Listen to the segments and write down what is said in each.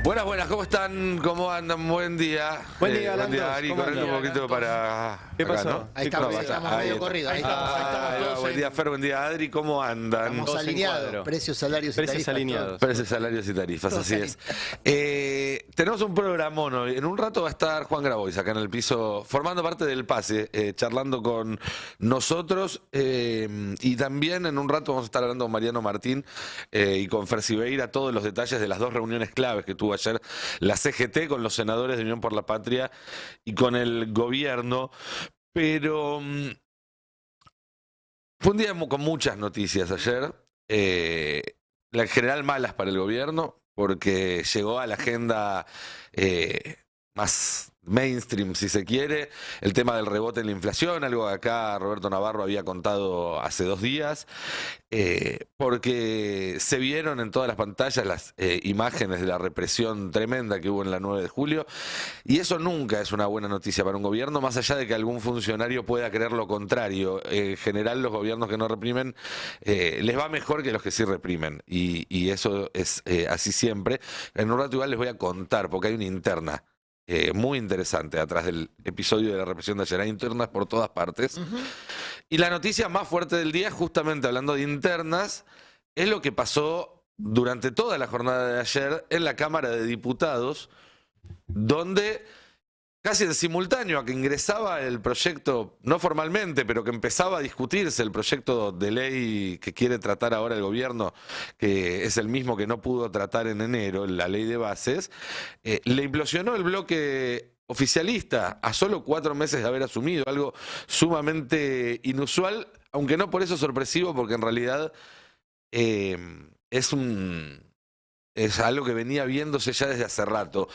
Buenas, buenas, ¿cómo están? ¿Cómo andan? Buen día. Buen día, buen día, Lantos. Ari, ¿Cómo corriendo un andan? poquito para ¿Qué acá, pasó? ¿no? Ahí estamos, No, estamos ahí medio está. corridos. Ahí estamos, Buen día, Fer, buen día, Adri, ¿cómo andan? estamos Todos en alineados. cuadro. Precios, salarios y Precios tarifas. alineados. Precios, salarios y tarifas, Todo así es. Tenemos un programón hoy. En un rato va a estar Juan Grabois acá en el piso, formando parte del pase, charlando con nosotros. Y también en un rato vamos a estar hablando con Mariano Martín y con Fer Sibeira todos los detalles de las dos reuniones claves que tuvo ayer la CGT con los senadores de Unión por la Patria y con el gobierno. Pero fue un día con muchas noticias ayer, en general malas para el gobierno, porque llegó a la agenda más mainstream, si se quiere, el tema del rebote en la inflación, algo que acá Roberto Navarro había contado hace 2 días, porque se vieron en todas las pantallas las imágenes de la represión tremenda que hubo en la 9 de julio, y eso nunca es una buena noticia para un gobierno, más allá de que algún funcionario pueda creer lo contrario. En general, los gobiernos que no reprimen les va mejor que los que sí reprimen, y eso es así siempre. En un rato igual les voy a contar, porque hay una interna muy interesante atrás del episodio de la represión de ayer. Hay internas por todas partes. Y la noticia más fuerte del día, justamente hablando de internas, es lo que pasó durante toda la jornada de ayer en la Cámara de Diputados, donde casi en simultáneo a que ingresaba el proyecto, no formalmente, pero que empezaba a discutirse el proyecto de ley que quiere tratar ahora el gobierno, que es el mismo que no pudo tratar en enero, la ley de bases, le implosionó el bloque oficialista a solo 4 meses de haber asumido, algo sumamente inusual, aunque no por eso sorpresivo, porque en realidad es algo que venía viéndose ya desde hace rato.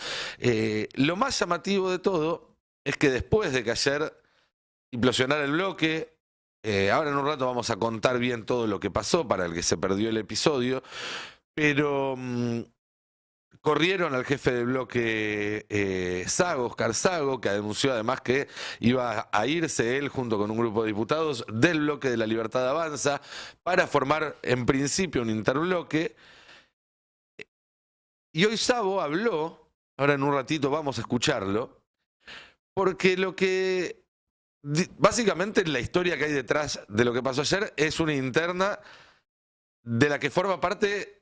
Lo más llamativo de todo es que después de que ayer implosionara el bloque, ahora en un rato vamos a contar bien todo lo que pasó para el que se perdió el episodio, pero corrieron al jefe del bloque Sago, Oscar Sago, que anunció además que iba a irse él junto con un grupo de diputados del bloque de La Libertad Avanza para formar en principio un interbloque. Y hoy Sabo habló, ahora en un ratito vamos a escucharlo, porque lo que básicamente la historia que hay detrás de lo que pasó ayer es una interna de la que forma parte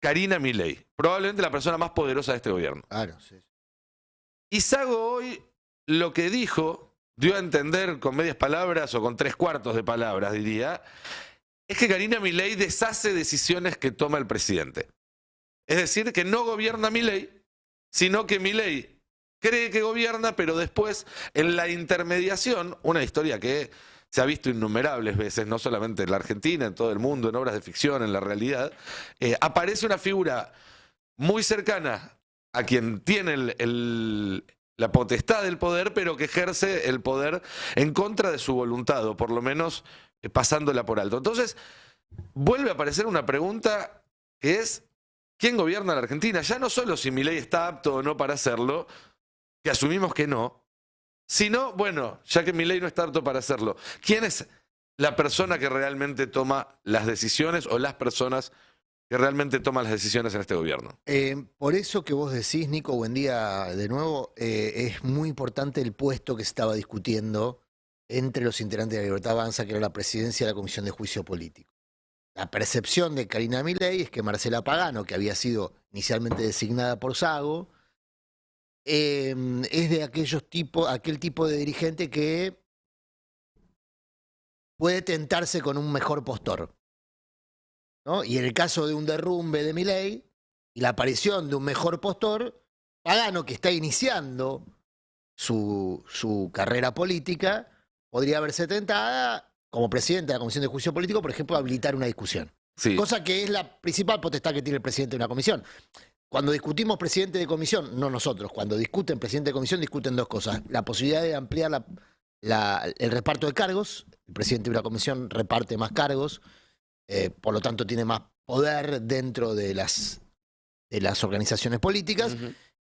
Karina Milei, probablemente la persona más poderosa de este gobierno. Claro, sí. Y Sago hoy lo que dijo, dio a entender con medias palabras o con 3/4 de palabras, diría, es que Karina Milei deshace decisiones que toma el presidente. Es decir, que no gobierna Milei, sino que Milei cree que gobierna, pero después en la intermediación, una historia que se ha visto innumerables veces, no solamente en la Argentina, en todo el mundo, en obras de ficción, en la realidad, aparece una figura muy cercana a quien tiene la potestad del poder, pero que ejerce el poder en contra de su voluntad, o por lo menos pasándola por alto. Entonces, vuelve a aparecer una pregunta que es: ¿quién gobierna la Argentina? Ya no solo si Milei está apto o no para hacerlo, que asumimos que no, sino, bueno, ya que Milei no está apto para hacerlo, ¿quién es la persona que realmente toma las decisiones o las personas que realmente toman las decisiones en este gobierno? Por eso que vos decís, Nico, buen día de nuevo, es muy importante el puesto que se estaba discutiendo entre los integrantes de la Libertad Avanza, que era la presidencia de la Comisión de Juicio Político. La percepción de Karina Milei es que Marcela Pagano, que había sido inicialmente designada por Sago, es de aquel tipo de dirigente que puede tentarse con un mejor postor, ¿no? Y en el caso de un derrumbe de Milei y la aparición de un mejor postor, Pagano, que está iniciando su carrera política, podría verse tentada, como presidente de la Comisión de Juicio Político, por ejemplo, a habilitar una discusión. Sí. Cosa que es la principal potestad que tiene el presidente de una comisión. Cuando discutimos presidente de comisión, no nosotros, cuando discuten presidente de comisión, discuten 2 cosas. La posibilidad de ampliar el reparto de cargos. El presidente de una comisión reparte más cargos, por lo tanto tiene más poder dentro de las organizaciones políticas.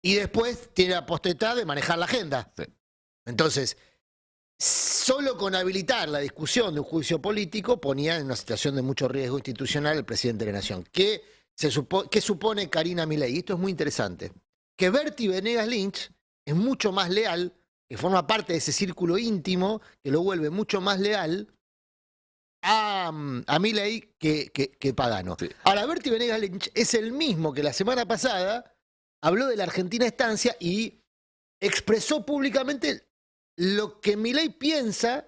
Y después tiene la potestad de manejar la agenda. Sí. Entonces, solo con habilitar la discusión de un juicio político ponía en una situación de mucho riesgo institucional el presidente de la Nación, que ¿qué supone Karina Milei? Y esto es muy interesante. Que Bertie Venegas Lynch es mucho más leal, que forma parte de ese círculo íntimo, que lo vuelve mucho más leal a Milei que Pagano. Sí. Ahora, Bertie Venegas Lynch es el mismo que la semana pasada habló de la Argentina Estancia y expresó públicamente lo que Milei piensa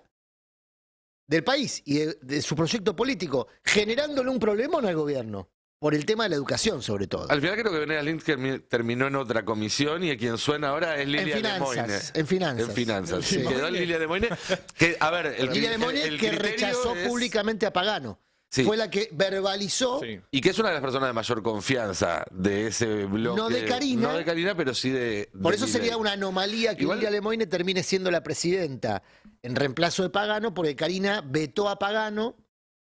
del país y de su proyecto político, generándole un problemón al gobierno. Por el tema de la educación, sobre todo. Al final creo que Venegas Lynch terminó en otra comisión y quien suena ahora es Lilia Lemoyne. En finanzas. En finanzas. Sí. Quedó Lilia Lemoyne. Que, a ver, Lilia Lemoyne que rechazó públicamente a Pagano. Sí. Fue la que verbalizó. Sí. Y que es una de las personas de mayor confianza de ese bloque. No de Karina. No de Karina, pero sí de Por eso Milei. sería una anomalía que Igual- Lilia Lemoyne termine siendo la presidenta en reemplazo de Pagano, porque Karina vetó a Pagano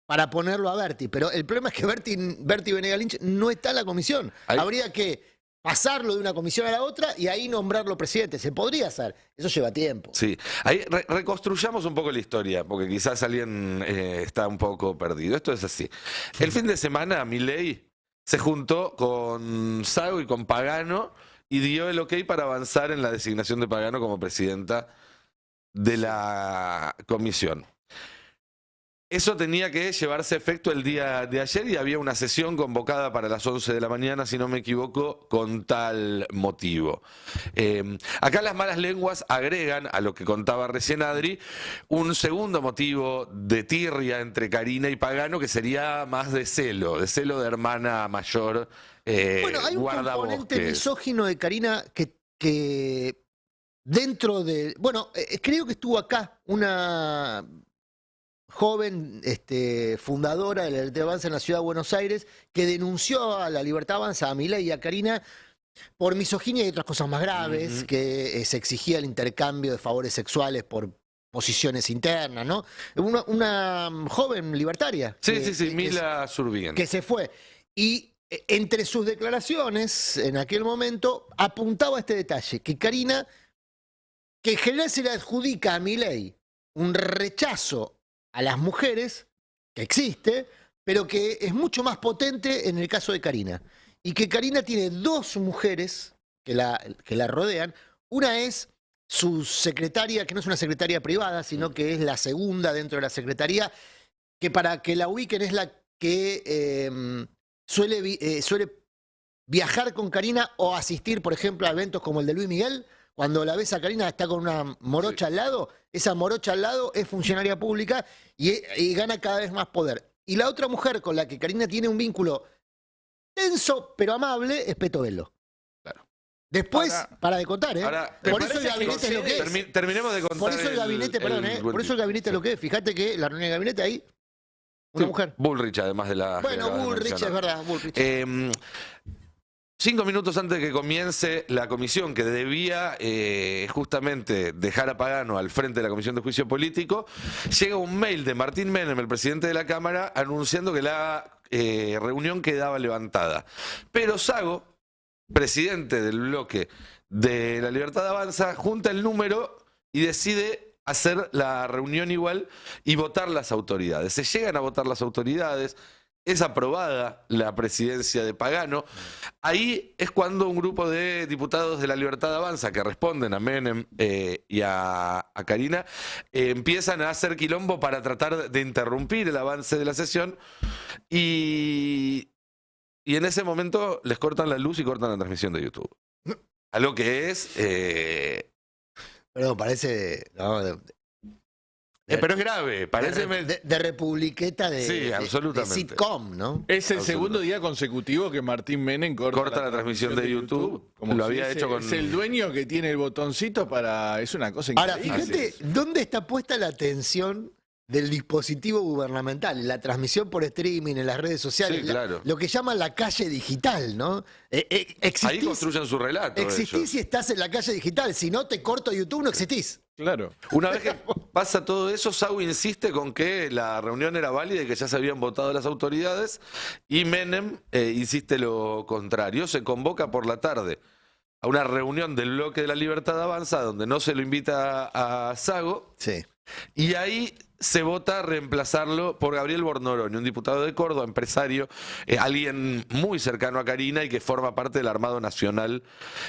para ponerlo a Bertie. Pero el problema es que Bertie Venegas Lynch no está en la comisión. Ahí- Habría que pasarlo de una comisión a la otra y ahí nombrarlo presidente. Se podría hacer. Eso lleva tiempo. Sí, ahí reconstruyamos un poco la historia, porque quizás alguien está un poco perdido. Esto es así. El fin de semana Milei se juntó con Sago y con Pagano y dio el ok para avanzar en la designación de Pagano como presidenta de la comisión. Eso tenía que llevarse a efecto el día de ayer y había una sesión convocada para las 11 de la mañana, si no me equivoco, con tal motivo. Acá las malas lenguas agregan, a lo que contaba recién Adri, un segundo motivo de tirria entre Karina y Pagano, que sería más de celo de hermana mayor, Bueno, hay un componente guardabosques. misógino de Karina que dentro de... Bueno, creo que estuvo acá una joven fundadora de la Libertad Avanza en la Ciudad de Buenos Aires que denunció a la Libertad Avanza, a Milei y a Karina por misoginia y otras cosas más graves, que se exigía el intercambio de favores sexuales por posiciones internas, ¿no? Una joven libertaria. Sí, Mila Surbigen. Que se fue. Y entre sus declaraciones, en aquel momento, apuntaba a este detalle, que Karina, que en general se le adjudica a Milei un rechazo a las mujeres, que existe, pero que es mucho más potente en el caso de Karina. Y que Karina tiene dos mujeres que la rodean. Una es su secretaria, que no es una secretaria privada, sino que es la segunda dentro de la secretaría, que para que la ubiquen es la que suele viajar con Karina o asistir, por ejemplo, a eventos como el de Luis Miguel. Cuando la ves a Karina está con una morocha al lado, esa morocha al lado es funcionaria pública y gana cada vez más poder. Y la otra mujer con la que Karina tiene un vínculo tenso pero amable es Peto Velo. Claro. Después, Ahora- para de contar, ¿eh? Ahora, Por me eso el parece que gabinete es lo que es. Terminemos de contar. Por eso el gabinete, perdón, por eso el gabinete es lo que es. Fíjate que la reunión de gabinete ahí, una mujer. Bullrich, además de la. Bueno, que acabas de Bullrich, es mencionar. verdad, Bullrich. 5 minutos antes de que comience la comisión, que debía justamente dejar a Pagano al frente de la Comisión de Juicio Político, llega un mail de Martín Menem, el presidente de la Cámara, anunciando que la reunión quedaba levantada. Pero Sago, presidente del bloque de la Libertad Avanza, junta el número y decide hacer la reunión igual y votar las autoridades. Se llegan a votar las autoridades. Es aprobada la presidencia de Pagano. Ahí es cuando un grupo de diputados de la Libertad Avanza, que responden a Menem y a Karina, empiezan a hacer quilombo para tratar de interrumpir el avance de la sesión. Y en ese momento les cortan la luz y cortan la transmisión de YouTube. Algo que es... Perdón, parece... no, pero es grave, parece... de republiqueta Sí, absolutamente. de sitcom, ¿no? Es el Absolutamente. segundo día consecutivo que Martín Menem corta la transmisión de YouTube. Como Lo si había hecho con... Es el dueño que tiene el botoncito para... Es una cosa Ahora, increíble. fíjate Así es. dónde está puesta la atención del dispositivo gubernamental, en la transmisión por streaming, en las redes sociales, Sí, claro. lo que llaman la calle digital, ¿no? Ahí Existís, construyen su relato. existís ellos. si estás en la calle digital, si no te corto YouTube no existís. Claro. Una vez que pasa todo eso, Sago insiste con que la reunión era válida y que ya se habían votado las autoridades, y Menem insiste lo contrario. Se convoca por la tarde a una reunión del bloque de la Libertad Avanza, donde no se lo invita a Sago, Sí. y ahí se vota reemplazarlo por Gabriel Bornoroni, un diputado de Córdoba, empresario, alguien muy cercano a Karina y que forma parte del Armado Nacional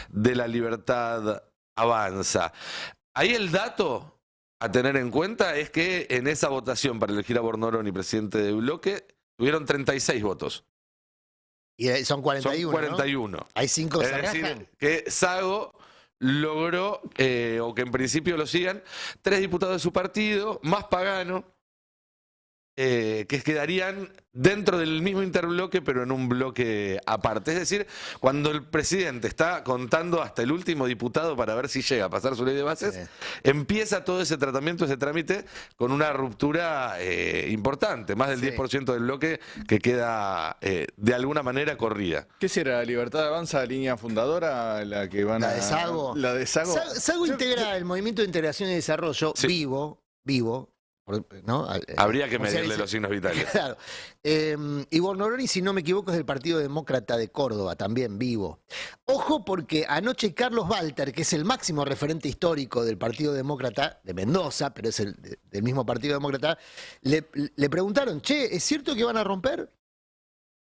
de la Libertad Avanza. Ahí el dato a tener en cuenta es que en esa votación para elegir a Bornoroni presidente del bloque, tuvieron 36 votos. Y son 41, Son 41. ¿no? Hay 5 Es decir, que Sago logró, o que en principio lo sigan, 3 diputados de su partido, más Pagano, que quedarían dentro del mismo interbloque, pero en un bloque aparte. Es decir, cuando el presidente está contando hasta el último diputado para ver si llega a pasar su ley de bases, empieza todo ese tratamiento, ese trámite, con una ruptura importante, más del 10% del bloque que queda de alguna manera corrida. ¿Qué será? ¿La Libertad Avanza, la línea fundadora, la que van La de Sago. La de Sago. Sago integra el Movimiento de Integración y Desarrollo, vivo, ¿no? Habría que medirle los signos vitales. Claro. Y Bornoroni, si no me equivoco, es del Partido Demócrata de Córdoba, también vivo. Ojo, porque anoche Carlos Walter, que es el máximo referente histórico del Partido Demócrata, de Mendoza, pero es del mismo Partido Demócrata, le preguntaron, che, ¿es cierto que van a romper?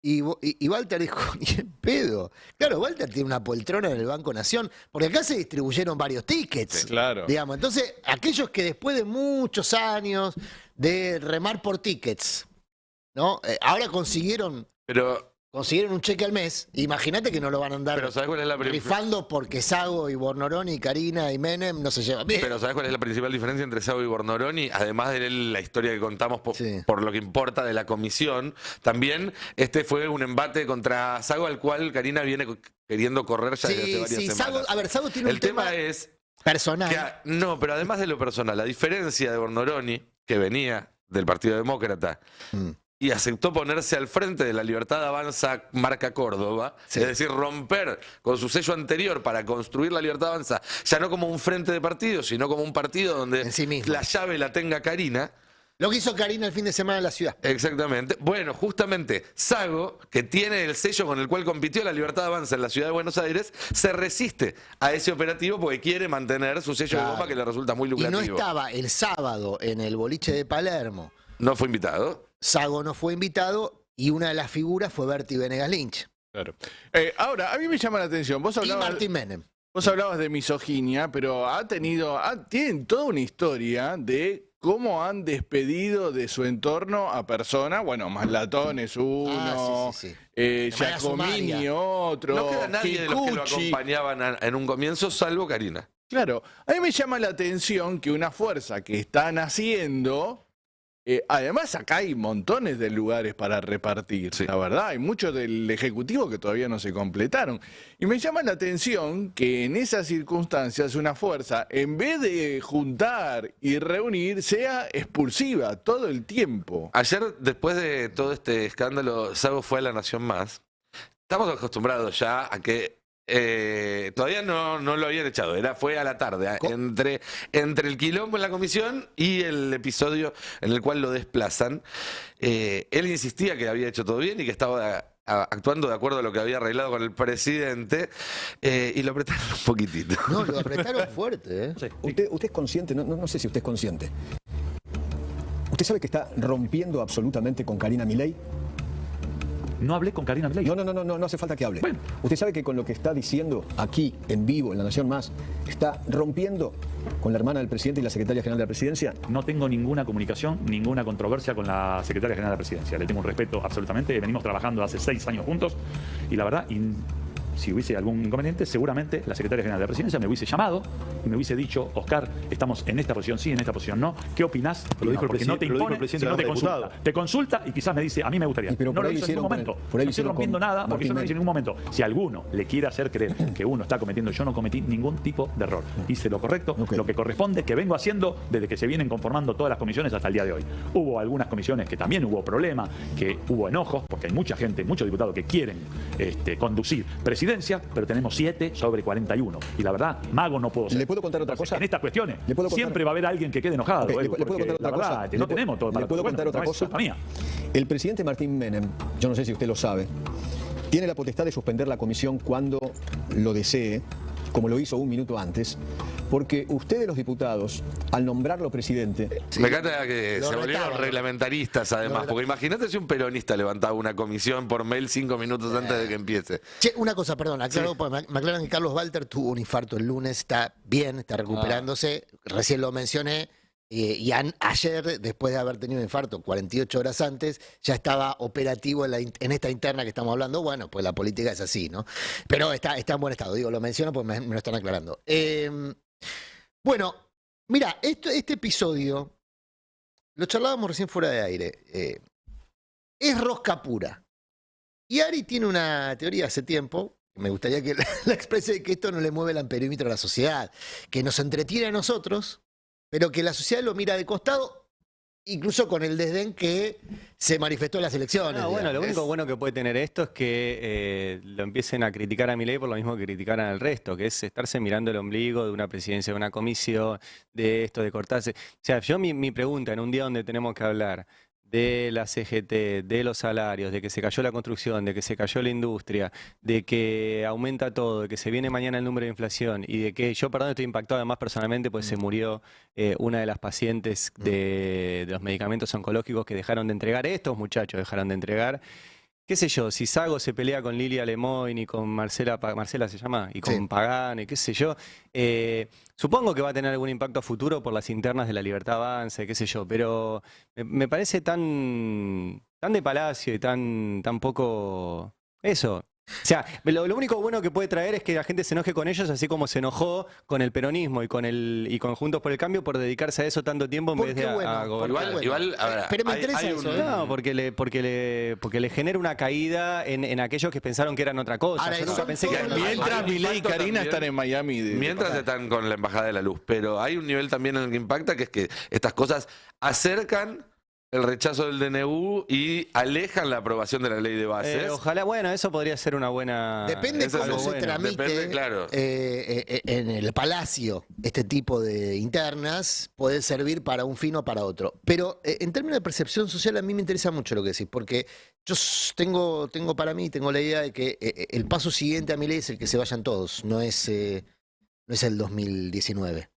Y Walter dijo, ni en pedo. Claro, Walter tiene una poltrona en el Banco Nación, porque acá se distribuyeron varios tickets. Sí, claro. Digamos. Entonces, aquellos que después de muchos años de remar por tickets, ¿no? Ahora consiguieron un cheque al mes. Imagínate que no lo van a andar rifando porque Sago y Bornoroni y Karina y Menem no se llevan bien. Pero ¿sabes cuál es la principal diferencia entre Sago y Bornoroni? Además de la historia que contamos por lo que importa de la comisión, también este fue un embate contra Sago al cual Karina viene queriendo correr ya desde hace varias semanas. Sago tiene un tema es personal. No, pero además de lo personal, la diferencia de Bornoroni, que venía del Partido Demócrata, y aceptó ponerse al frente de la Libertad Avanza marca Córdoba, es decir, romper con su sello anterior para construir la Libertad Avanza, ya no como un frente de partidos, sino como un partido donde la llave la tenga Karina. Lo que hizo Karina el fin de semana en la ciudad. Exactamente. Bueno, justamente Sago, que tiene el sello con el cual compitió la Libertad Avanza en la ciudad de Buenos Aires, se resiste a ese operativo porque quiere mantener su sello de goma, que le resulta muy lucrativo. Y no estaba el sábado en el boliche de Palermo. No fue invitado. Sago no fue invitado y una de las figuras fue Bertie Venegas Lynch. Claro. Ahora, a mí me llama la atención. Y Martín Menem. Vos hablabas de misoginia, pero tienen toda una historia de cómo han despedido de su entorno a personas, bueno, Maslatón es uno, Giacomini otro, no queda nadie de los que lo acompañaban en un comienzo, salvo Karina. Claro, a mí me llama la atención que una fuerza que están haciendo... además acá hay montones de lugares para repartir, la verdad, hay muchos del Ejecutivo que todavía no se completaron. Y me llama la atención que en esas circunstancias una fuerza, en vez de juntar y reunir, sea expulsiva todo el tiempo. Ayer, después de todo este escándalo, Sago fue a La Nación Más. Estamos acostumbrados ya a que todavía no lo habían echado, fue a la tarde, entre el quilombo en la comisión y el episodio en el cual lo desplazan. Él insistía que había hecho todo bien y que estaba actuando de acuerdo a lo que había arreglado con el presidente, y lo apretaron un poquitito. No, lo apretaron fuerte, ¿eh? Sí. Usted es consciente, no sé si usted es consciente. ¿Usted sabe que está rompiendo absolutamente con Karina Milei? No hablé con Karina Milei. No hace falta que hable. Bueno. Usted sabe que con lo que está diciendo aquí, en vivo, en La Nación Más, está rompiendo con la hermana del presidente y la secretaria general de la presidencia. No tengo ninguna comunicación, ninguna controversia con la secretaria general de la presidencia. Le tengo un respeto absolutamente. Venimos trabajando hace 6 años juntos y la verdad... Si hubiese algún inconveniente, seguramente la secretaria general de la presidencia me hubiese llamado y me hubiese dicho, Oscar, estamos en esta posición sí, en esta posición no. ¿Qué opinás? Lo dijo el porque no te impone, sino te consulta. Te consulta y quizás me dice, a mí me gustaría. Pero no lo hizo en ningún momento. No estoy rompiendo nada porque yo no lo hice en ningún momento. Si alguno le quiere hacer creer que uno está cometiendo, yo no cometí ningún tipo de error. Hice lo correcto, lo que corresponde, que vengo haciendo desde que se vienen conformando todas las comisiones hasta el día de hoy. Hubo algunas comisiones que también hubo problemas, que hubo enojos, porque hay mucha gente, muchos diputados que quieren conducir presidencia, pero tenemos 7 sobre 41. Y la verdad, mago no puedo ser. ¿Le puedo contar otra cosa? En estas cuestiones siempre va a haber alguien que quede enojado. ¿Le puedo contar otra cosa? No tenemos todo ¿Le puedo contar otra cosa? El presidente Martín Menem, yo no sé si usted lo sabe, tiene la potestad de suspender la comisión cuando lo desee como lo hizo un minuto antes, porque ustedes los diputados, al nombrarlo presidente... Me encanta que Lo se volvieron retaban. reglamentaristas además, porque imagínate si un peronista levantaba una comisión por mail 5 minutos antes de que empiece. Che, una cosa, perdón, aclaro, porque me aclaran que Carlos Walter tuvo un infarto el lunes, está bien, está recuperándose, recién lo mencioné, ayer, después de haber tenido un infarto 48 horas antes, ya estaba operativo en esta interna que estamos hablando. Bueno, pues la política es así, ¿no? Pero está en buen estado, digo, lo menciono porque me lo están aclarando. Bueno, mira, este episodio, lo charlábamos recién fuera de aire, es rosca pura. Y Ari tiene una teoría hace tiempo, me gustaría que la exprese, que esto no le mueve el amperímetro a la sociedad, que nos entretiene a nosotros, pero que la sociedad lo mira de costado, incluso con el desdén que se manifestó en las elecciones. No, bueno, lo único bueno que puede tener esto es que lo empiecen a criticar a Milei por lo mismo que criticaran al resto, que es estarse mirando el ombligo de una presidencia de una comisión, de esto, de cortarse. O sea, yo mi pregunta en un día donde tenemos que hablar de la CGT, de los salarios, de que se cayó la construcción, de que se cayó la industria, de que aumenta todo, de que se viene mañana el número de inflación y de que yo, perdón, estoy impactado además personalmente, pues se murió una de las pacientes de los medicamentos oncológicos que dejaron de entregar, estos muchachos dejaron de entregar. Qué sé yo, si Sago se pelea con Lilia Lemoyne y con Marcela se llama, y con Pagani, qué sé yo, supongo que va a tener algún impacto futuro por las internas de La Libertad Avanza, qué sé yo, pero me parece tan de palacio y tan poco eso. O sea, lo único bueno que puede traer es que la gente se enoje con ellos, así como se enojó con el peronismo y con Juntos por el Cambio por dedicarse a eso tanto tiempo en vez de a gobernar. Igual, a ver, pero me interesa eso. No, porque le genera una caída en aquellos que pensaron que eran otra cosa. Ahora, yo nunca pensé que eran Mientras Milei y Karina están en Miami. Mientras están con la Embajada de la Luz. Pero hay un nivel también en el que impacta, que es que estas cosas acercan el rechazo del DNU y alejan la aprobación de la ley de bases. Ojalá, bueno, eso podría ser una buena... Depende Eso cómo es se bueno. tramite Depende, claro. en el Palacio este tipo de internas, puede servir para un fin o para otro. Pero en términos de percepción social a mí me interesa mucho lo que decís, porque yo tengo la idea de que el paso siguiente a Milei es el que se vayan todos, no es el 2019,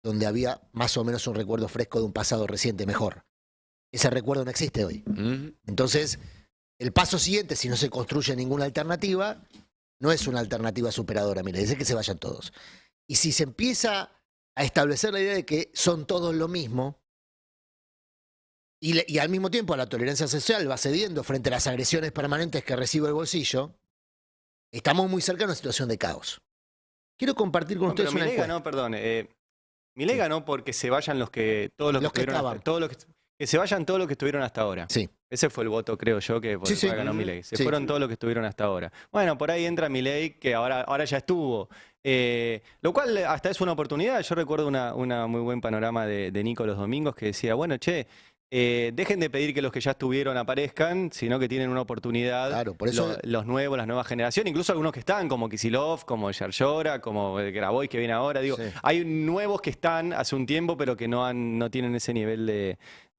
donde había más o menos un recuerdo fresco de un pasado reciente mejor. Ese recuerdo no existe hoy. Entonces, el paso siguiente, si no se construye ninguna alternativa, no es una alternativa superadora, mire, es que se vayan todos. Y si se empieza a establecer la idea de que son todos lo mismo, y al mismo tiempo la tolerancia social va cediendo frente a las agresiones permanentes que recibe el bolsillo, estamos muy cerca de una situación de caos. Quiero compartir con ustedes una encuesta. No, perdón. Milei ganó porque se vayan todos los que estaban. Que se vayan todos los que estuvieron hasta ahora. Sí. Ese fue el voto, creo yo, que por el cual ganó Milei. Se fueron todos los que estuvieron hasta ahora. Bueno, por ahí entra Milei, que ahora ya estuvo. Lo cual hasta es una oportunidad. Yo recuerdo una muy buen panorama de Nico los domingos que decía, bueno, che, dejen de pedir que los que ya estuvieron aparezcan, sino que tienen una oportunidad. Claro, por eso los nuevos, las nuevas generaciones, incluso algunos que están, como Kicillof, como Yarlora, como Grabois que viene ahora. Digo, hay nuevos que están hace un tiempo, pero que no tienen ese nivel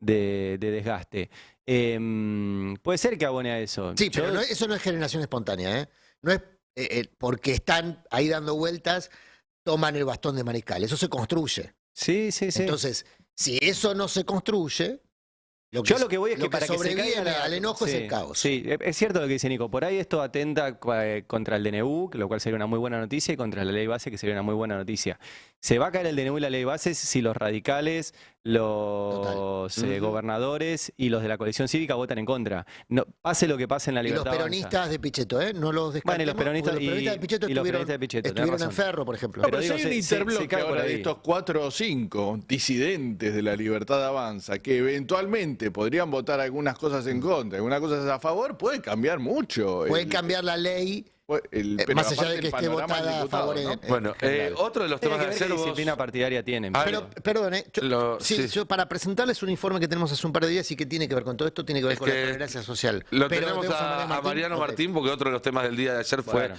de desgaste. Puede ser que abone a eso. Sí, pero eso no es generación espontánea, ¿eh? No es porque están ahí dando vueltas, toman el bastón de mariscal. Eso se construye. Sí. Entonces, si eso no se construye, Lo que voy es que para que se caiga al enojo es el caos. Sí, es cierto lo que dice Nico. Por ahí esto atenta contra el DNU, lo cual sería una muy buena noticia, y contra la ley base, que sería una muy buena noticia. Se va a caer el DNU y la ley base si los radicales, los gobernadores y los de la coalición cívica votan en contra. No, pase lo que pase en la Libertad Y los peronistas de Pichetto, no los descartemos. Bueno, y los peronistas de Pichetto estuvieron en Ferro, por ejemplo. Pero si hay un interbloque ahora de estos 4 o 5 disidentes de la Libertad Avanza que eventualmente podrían votar algunas cosas en contra, algunas cosas a favor, puede cambiar mucho. Puede cambiar la ley, más allá de que esté votada a favor. ¿no? Bueno, otro de los temas de ayer, ¿qué disciplina partidaria tienen? Pero, perdón, yo para presentarles un informe que tenemos hace un par de días y que tiene que ver con todo esto, tiene que ver con la tolerancia social. Lo tenemos a Mariano Martín, porque otro de los temas del día de ayer fue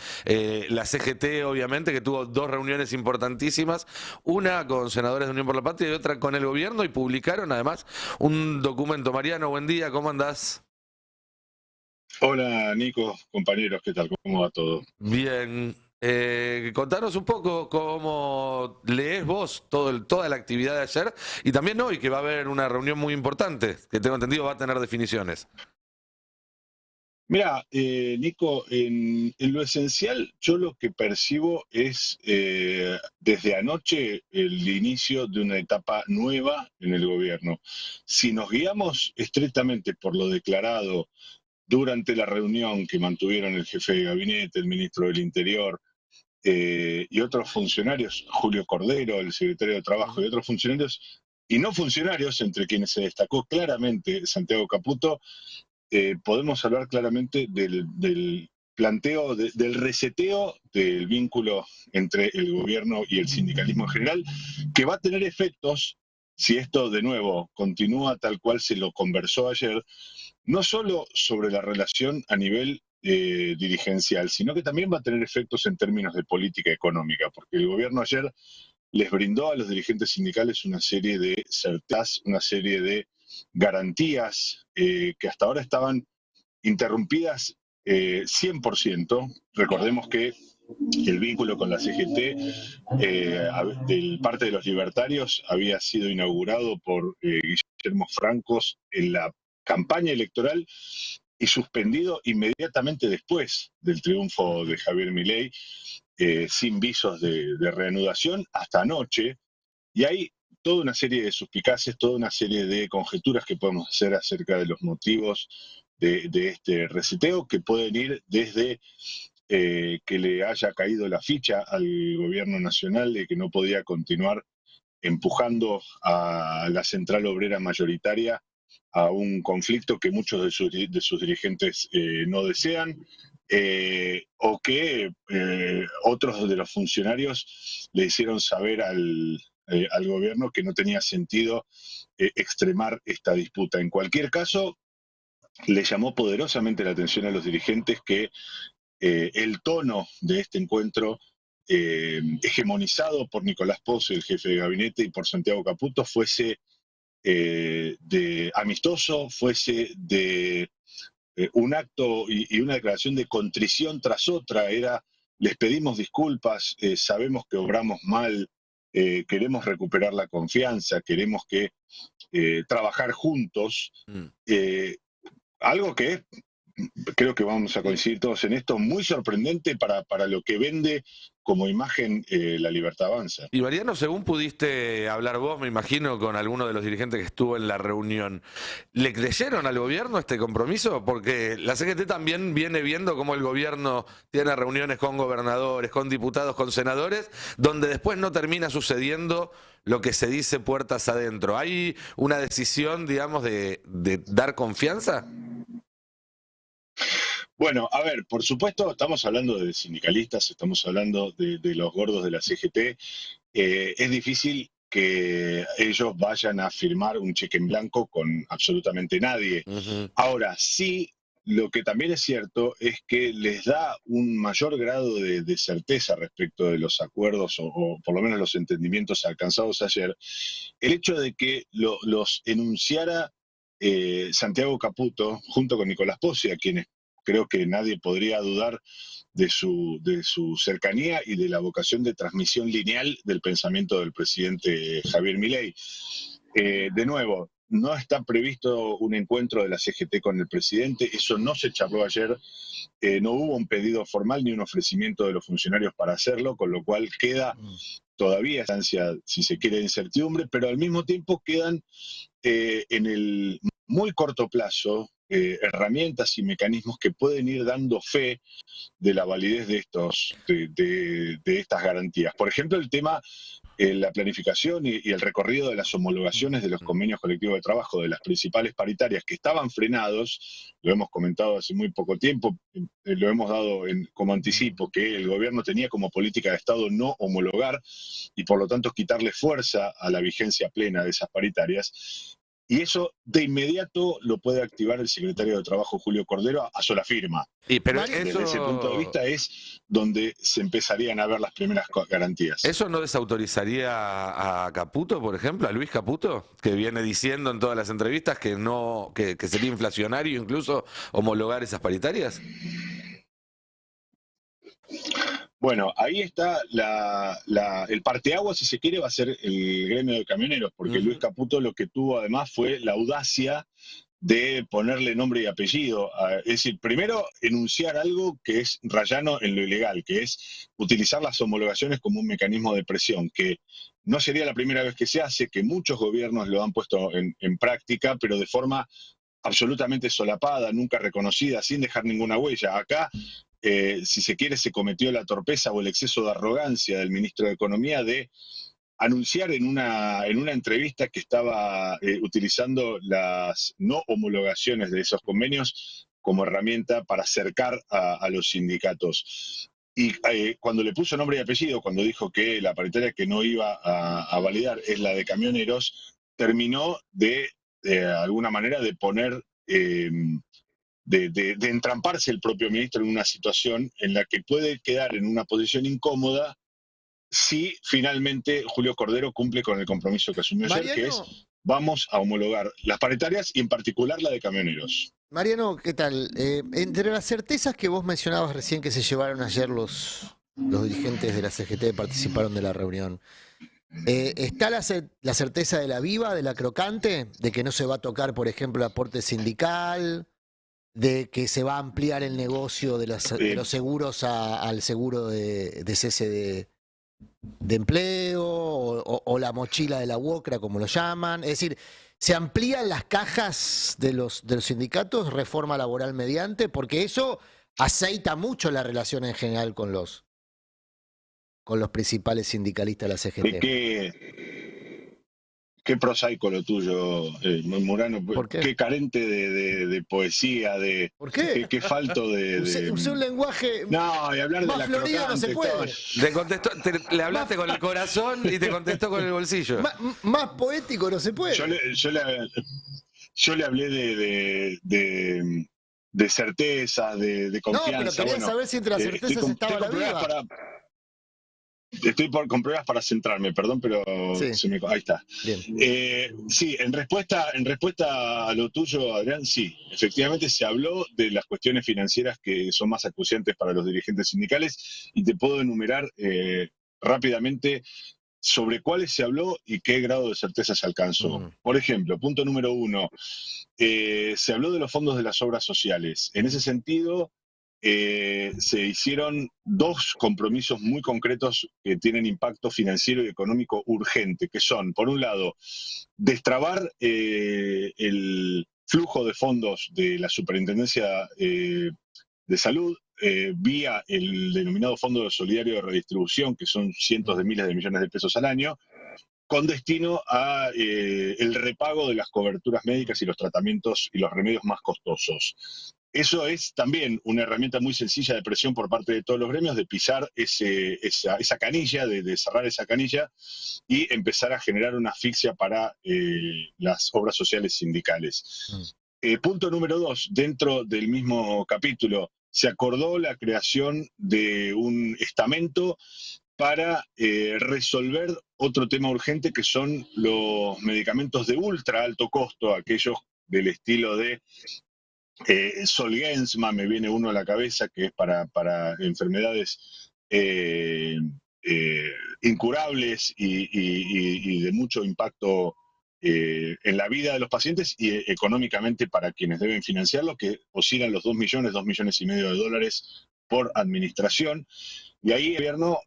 la CGT, obviamente, que tuvo 2 reuniones importantísimas, una con senadores de Unión por la Patria y otra con el gobierno, y publicaron además un documento. Mariano, buen día, ¿cómo andás? Hola Nico, compañeros, ¿qué tal? ¿Cómo va todo? Bien. Contanos un poco cómo lees vos toda la actividad de ayer y también hoy, que va a haber una reunión muy importante, que tengo entendido va a tener definiciones. Mira, Nico, en lo esencial, yo lo que percibo es desde anoche el inicio de una etapa nueva en el gobierno. Si nos guiamos estrictamente por lo declarado durante la reunión que mantuvieron el jefe de gabinete, el ministro del Interior y otros funcionarios, Julio Cordero, el secretario de Trabajo, y otros funcionarios, y no funcionarios, entre quienes se destacó claramente Santiago Caputo, podemos hablar claramente del planteo, del reseteo del vínculo entre el gobierno y el sindicalismo en general, que va a tener efectos, si esto de nuevo continúa tal cual se lo conversó ayer, no solo sobre la relación a nivel dirigencial, sino que también va a tener efectos en términos de política económica, porque el gobierno ayer les brindó a los dirigentes sindicales una serie de certezas, una serie de garantías que hasta ahora estaban interrumpidas 100%. Recordemos que el vínculo con la CGT de parte de los libertarios había sido inaugurado por Guillermo Francos en la campaña electoral y suspendido inmediatamente después del triunfo de Javier Milei, sin visos de reanudación hasta anoche. Y hay toda una serie de suspicacias, toda una serie de conjeturas que podemos hacer acerca de los motivos de este reseteo, que pueden ir desde que le haya caído la ficha al gobierno nacional de que no podía continuar empujando a la central obrera mayoritaria a un conflicto que muchos de sus dirigentes no desean, o que otros de los funcionarios le hicieron saber al gobierno que no tenía sentido extremar esta disputa. En cualquier caso, le llamó poderosamente la atención a los dirigentes que el tono de este encuentro, hegemonizado por Nicolás Posse, el jefe de gabinete, y por Santiago Caputo, fuese de amistoso, fuese de un acto y una declaración de contrición tras otra. Era: les pedimos disculpas, sabemos que obramos mal, queremos recuperar la confianza, queremos que trabajar juntos. Algo que es, creo que vamos a coincidir todos en esto, muy sorprendente para lo que vende como imagen La Libertad Avanza. Y Mariano, según pudiste hablar vos, me imagino, con alguno de los dirigentes que estuvo en la reunión, ¿le creyeron al gobierno este compromiso? Porque la CGT también viene viendo cómo el gobierno tiene reuniones con gobernadores, con diputados, con senadores, donde después no termina sucediendo lo que se dice puertas adentro. ¿Hay una decisión, digamos, de dar confianza? Bueno, a ver, por supuesto, estamos hablando de sindicalistas, estamos hablando de los gordos de la CGT. Es difícil que ellos vayan a firmar un cheque en blanco con absolutamente nadie. Ahora, sí, lo que también es cierto es que les da un mayor grado de certeza respecto de los acuerdos o por lo menos los entendimientos alcanzados ayer, el hecho de que los enunciara Santiago Caputo junto con Nicolás Posse, a quienes creo que nadie podría dudar de su cercanía y de la vocación de transmisión lineal del pensamiento del presidente Javier Milei. De nuevo, no está previsto un encuentro de la CGT con el presidente, eso no se charló ayer, no hubo un pedido formal ni un ofrecimiento de los funcionarios para hacerlo, con lo cual queda todavía estancia, si se quiere, de incertidumbre, pero al mismo tiempo quedan en el muy corto plazo herramientas y mecanismos que pueden ir dando fe de la validez de estas garantías. Por ejemplo, el tema, la planificación y el recorrido de las homologaciones de los convenios colectivos de trabajo de las principales paritarias que estaban frenados, lo hemos comentado hace muy poco tiempo, lo hemos dado como anticipo, que el gobierno tenía como política de Estado no homologar y por lo tanto quitarle fuerza a la vigencia plena de esas paritarias. Y eso de inmediato lo puede activar el secretario de Trabajo, Julio Cordero, a sola firma. Pero desde ese punto de vista es donde se empezarían a ver las primeras garantías. ¿Eso no desautorizaría a Caputo, por ejemplo, a Luis Caputo, que viene diciendo en todas las entrevistas que sería inflacionario incluso homologar esas paritarias? Bueno, ahí está el parteaguas, si se quiere, va a ser el gremio de camioneros, porque Luis Caputo lo que tuvo además fue la audacia de ponerle nombre y apellido. Es decir, primero enunciar algo que es rayano en lo ilegal, que es utilizar las homologaciones como un mecanismo de presión, que no sería la primera vez que se hace, que muchos gobiernos lo han puesto en práctica, pero de forma absolutamente solapada, nunca reconocida, sin dejar ninguna huella. Acá, si se quiere, se cometió la torpeza o el exceso de arrogancia del ministro de Economía de anunciar en una entrevista que estaba utilizando las no homologaciones de esos convenios como herramienta para acercar a los sindicatos. Y cuando le puso nombre y apellido, cuando dijo que la paritaria que no iba a validar es la de camioneros, terminó de alguna manera de poner, de entramparse el propio ministro en una situación en la que puede quedar en una posición incómoda si finalmente Julio Cordero cumple con el compromiso que asumió ayer, que es vamos a homologar las paritarias y en particular la de camioneros. Mariano, ¿qué tal? Entre las certezas que vos mencionabas recién que se llevaron ayer los dirigentes de la CGT participaron de la reunión, ¿está la certeza de la viva, de la crocante, de que no se va a tocar, por ejemplo, el aporte sindical, de que se va a ampliar el negocio de los seguros al seguro de cese de empleo o la mochila de la UOCRA, como lo llaman? Es decir, ¿se amplían las cajas de los sindicatos, reforma laboral mediante? Porque eso aceita mucho la relación en general con los principales sindicalistas de la CGT. Qué prosaico lo tuyo, Murano. ¿Por qué? Qué carente de poesía, de. ¿Por qué? Qué falto de. Usé un lenguaje No, y hablar de más la florido no se puede. Te contestó, le hablaste con el corazón y te contestó con el bolsillo. Más poético no se puede. Yo le hablé de certeza, de confianza. No, pero quería saber si entre las certezas estaba la viva. Estoy con pruebas para centrarme, perdón, pero sí. Ahí está. Sí, en respuesta a lo tuyo, Adrián, sí, efectivamente se habló de las cuestiones financieras que son más acuciantes para los dirigentes sindicales y te puedo enumerar rápidamente sobre cuáles se habló y qué grado de certeza se alcanzó. Por ejemplo, punto número 1, se habló de los fondos de las obras sociales. En ese sentido, se hicieron 2 compromisos muy concretos que tienen impacto financiero y económico urgente, que son, por un lado, destrabar el flujo de fondos de la Superintendencia de Salud vía el denominado Fondo Solidario de Redistribución, que son cientos de miles de millones de pesos al año, con destino a el repago de las coberturas médicas y los tratamientos y los remedios más costosos. Eso es también una herramienta muy sencilla de presión por parte de todos los gremios, de pisar esa canilla, de cerrar esa canilla y empezar a generar una asfixia para las obras sociales sindicales. Punto número 2, dentro del mismo capítulo, se acordó la creación de un estamento para resolver otro tema urgente, que son los medicamentos de ultra alto costo, aquellos del estilo de Zolgensma, me viene uno a la cabeza, que es para enfermedades incurables y de mucho impacto en la vida de los pacientes y económicamente para quienes deben financiarlo, que oscilan los 2 millones, 2 millones y medio de dólares por administración. Y ahí el gobierno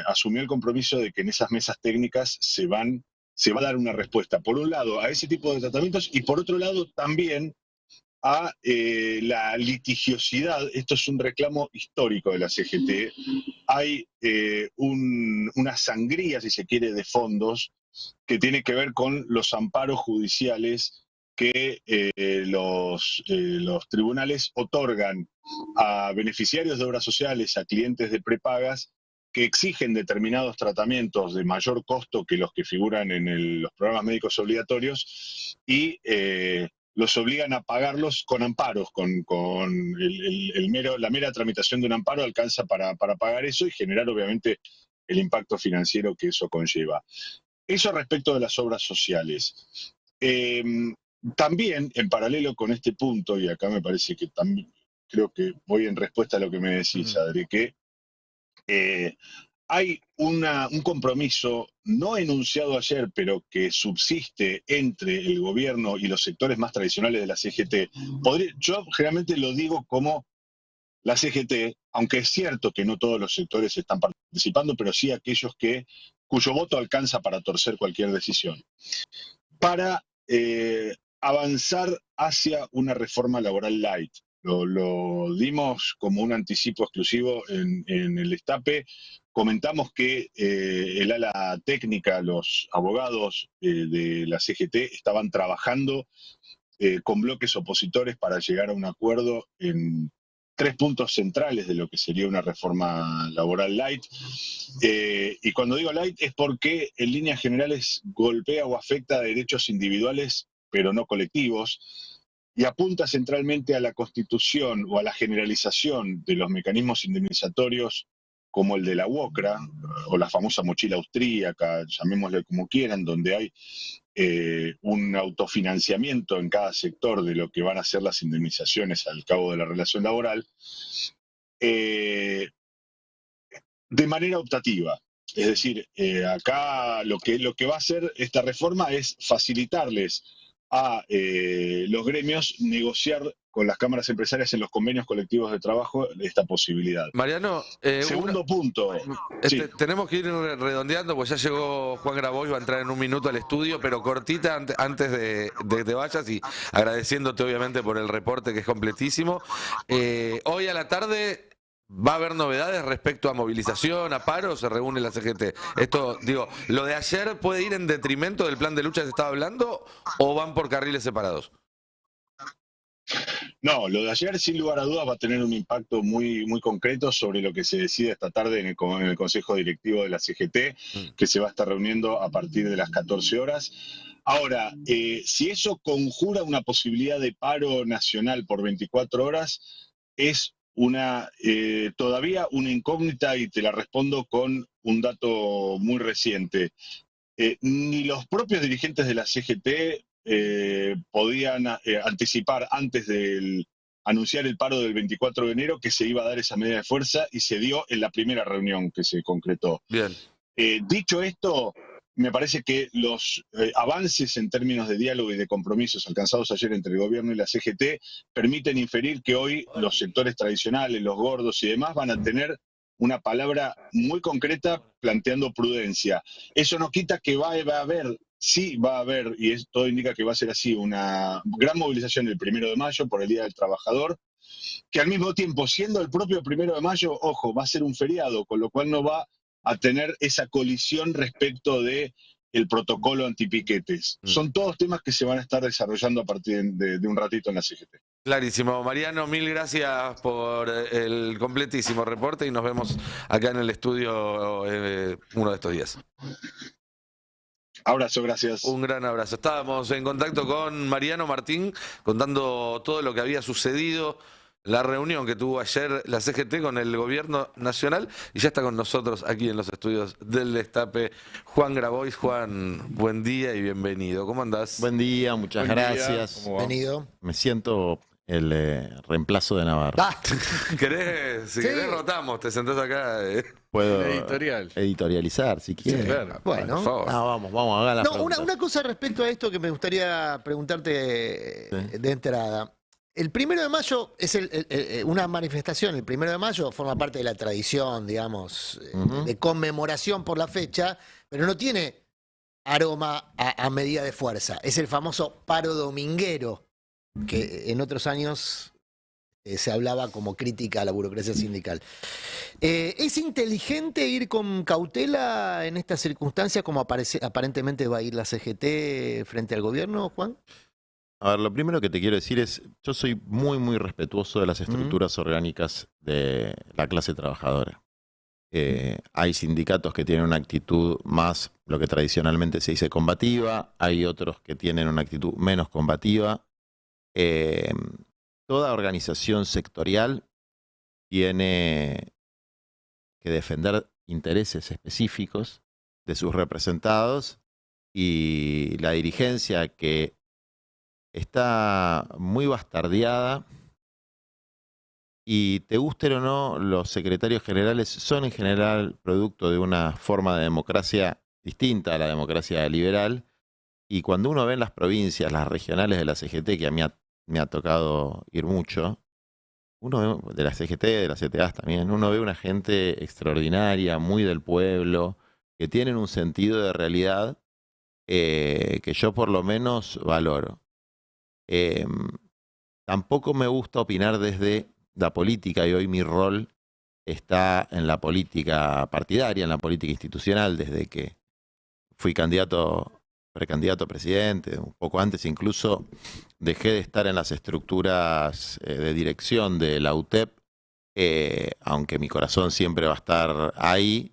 asumió el compromiso de que en esas mesas técnicas se va a dar una respuesta, por un lado, a ese tipo de tratamientos y por otro lado también a la litigiosidad. Esto es un reclamo histórico de la CGT. Hay una sangría, si se quiere, de fondos que tiene que ver con los amparos judiciales que los tribunales otorgan a beneficiarios de obras sociales, a clientes de prepagas, que exigen determinados tratamientos de mayor costo que los que figuran en los programas médicos obligatorios y los obligan a pagarlos con amparos, la mera tramitación de un amparo alcanza para pagar eso y generar obviamente el impacto financiero que eso conlleva. Eso respecto de las obras sociales. También, en paralelo con este punto, y acá me parece que también creo que voy en respuesta a lo que me decís, Adri, que Hay un compromiso no enunciado ayer, pero que subsiste entre el gobierno y los sectores más tradicionales de la CGT. Yo generalmente lo digo como la CGT, aunque es cierto que no todos los sectores están participando, pero sí aquellos cuyo voto alcanza para torcer cualquier decisión, para avanzar hacia una reforma laboral light. Lo dimos como un anticipo exclusivo en el Destape. Comentamos que el ala técnica, los abogados de la CGT estaban trabajando con bloques opositores para llegar a un acuerdo en 3 puntos centrales de lo que sería una reforma laboral light. Y cuando digo light es porque en líneas generales golpea o afecta a derechos individuales, pero no colectivos, y apunta centralmente a la constitución o a la generalización de los mecanismos indemnizatorios como el de la UOCRA, o la famosa mochila austríaca, llamémosle como quieran, donde hay un autofinanciamiento en cada sector de lo que van a ser las indemnizaciones al cabo de la relación laboral, de manera optativa. Es decir, acá lo que va a hacer esta reforma es facilitarles a los gremios negociar con las cámaras empresarias en los convenios colectivos de trabajo esta posibilidad. Mariano, segundo punto. Sí. Tenemos que ir redondeando, pues ya llegó Juan Grabois, va a entrar en un minuto al estudio, pero cortita antes de que te vayas, y agradeciéndote obviamente por el reporte que es completísimo. Hoy a la tarde ¿va a haber novedades respecto a movilización, a paro? ¿Se reúne la CGT? Esto, digo, ¿lo de ayer puede ir en detrimento del plan de lucha que se estaba hablando o van por carriles separados? No, lo de ayer sin lugar a dudas va a tener un impacto muy, muy concreto sobre lo que se decide esta tarde en el Consejo Directivo de la CGT, que se va a estar reuniendo a partir de las 14 horas. Ahora, si eso conjura una posibilidad de paro nacional por 24 horas, es todavía una incógnita, y te la respondo con un dato muy reciente. Ni los propios dirigentes de la CGT podían anticipar antes de anunciar el paro del 24 de enero que se iba a dar esa medida de fuerza, y se dio en la primera reunión que se concretó. Bien. Dicho esto, me parece que los avances en términos de diálogo y de compromisos alcanzados ayer entre el gobierno y la CGT permiten inferir que hoy los sectores tradicionales, los gordos y demás, van a tener una palabra muy concreta planteando prudencia. Eso no quita que va a haber, y todo indica que va a ser así, una gran movilización el 1 de mayo por el Día del Trabajador, que al mismo tiempo, siendo el propio 1 de mayo, ojo, va a ser un feriado, con lo cual no va a tener esa colisión respecto de el protocolo antipiquetes. Son todos temas que se van a estar desarrollando a partir de un ratito en la CGT. Clarísimo. Mariano, mil gracias por el completísimo reporte y nos vemos acá en el estudio uno de estos días. Abrazo, gracias. Un gran abrazo. Estábamos en contacto con Mariano Martín contando todo lo que había sucedido, la reunión que tuvo ayer la CGT con el gobierno nacional, y ya está con nosotros aquí en los estudios del Destape Juan Grabois. Juan, buen día y bienvenido. ¿Cómo andás? Buen día, muchas gracias. Bienvenido. Me siento el reemplazo de Navarro. Si querés rotamos, te sentás acá. Puedo editorial. Editorializar, si quieres. Sí, claro. Bueno. Por favor. No, vamos a hacer la pregunta. Una cosa respecto a esto que me gustaría preguntarte de entrada. El 1 de mayo es una manifestación, el 1 de mayo forma parte de la tradición, digamos, de conmemoración por la fecha, pero no tiene aroma a medida de fuerza. Es el famoso paro dominguero, que en otros años se hablaba como crítica a la burocracia sindical. ¿Es inteligente ir con cautela en estas circunstancias como aparentemente va a ir la CGT frente al gobierno, Juan? A ver, lo primero que te quiero decir es, yo soy muy, muy respetuoso de las estructuras orgánicas de la clase trabajadora. Hay sindicatos que tienen una actitud más, lo que tradicionalmente se dice, combativa, hay otros que tienen una actitud menos combativa. Toda organización sectorial tiene que defender intereses específicos de sus representados, y la dirigencia, que está muy bastardeada y te gusten o no, los secretarios generales son en general producto de una forma de democracia distinta a la democracia liberal. Y cuando uno ve en las provincias, las regionales de la CGT, que a mí me ha tocado ir mucho, uno ve, de la CGT, de las CTA también, uno ve una gente extraordinaria, muy del pueblo, que tienen un sentido de realidad que yo por lo menos valoro. Tampoco me gusta opinar desde la política, y hoy mi rol está en la política partidaria, en la política institucional, desde que fui precandidato a presidente, un poco antes incluso dejé de estar en las estructuras de dirección de la UTEP, aunque mi corazón siempre va a estar ahí,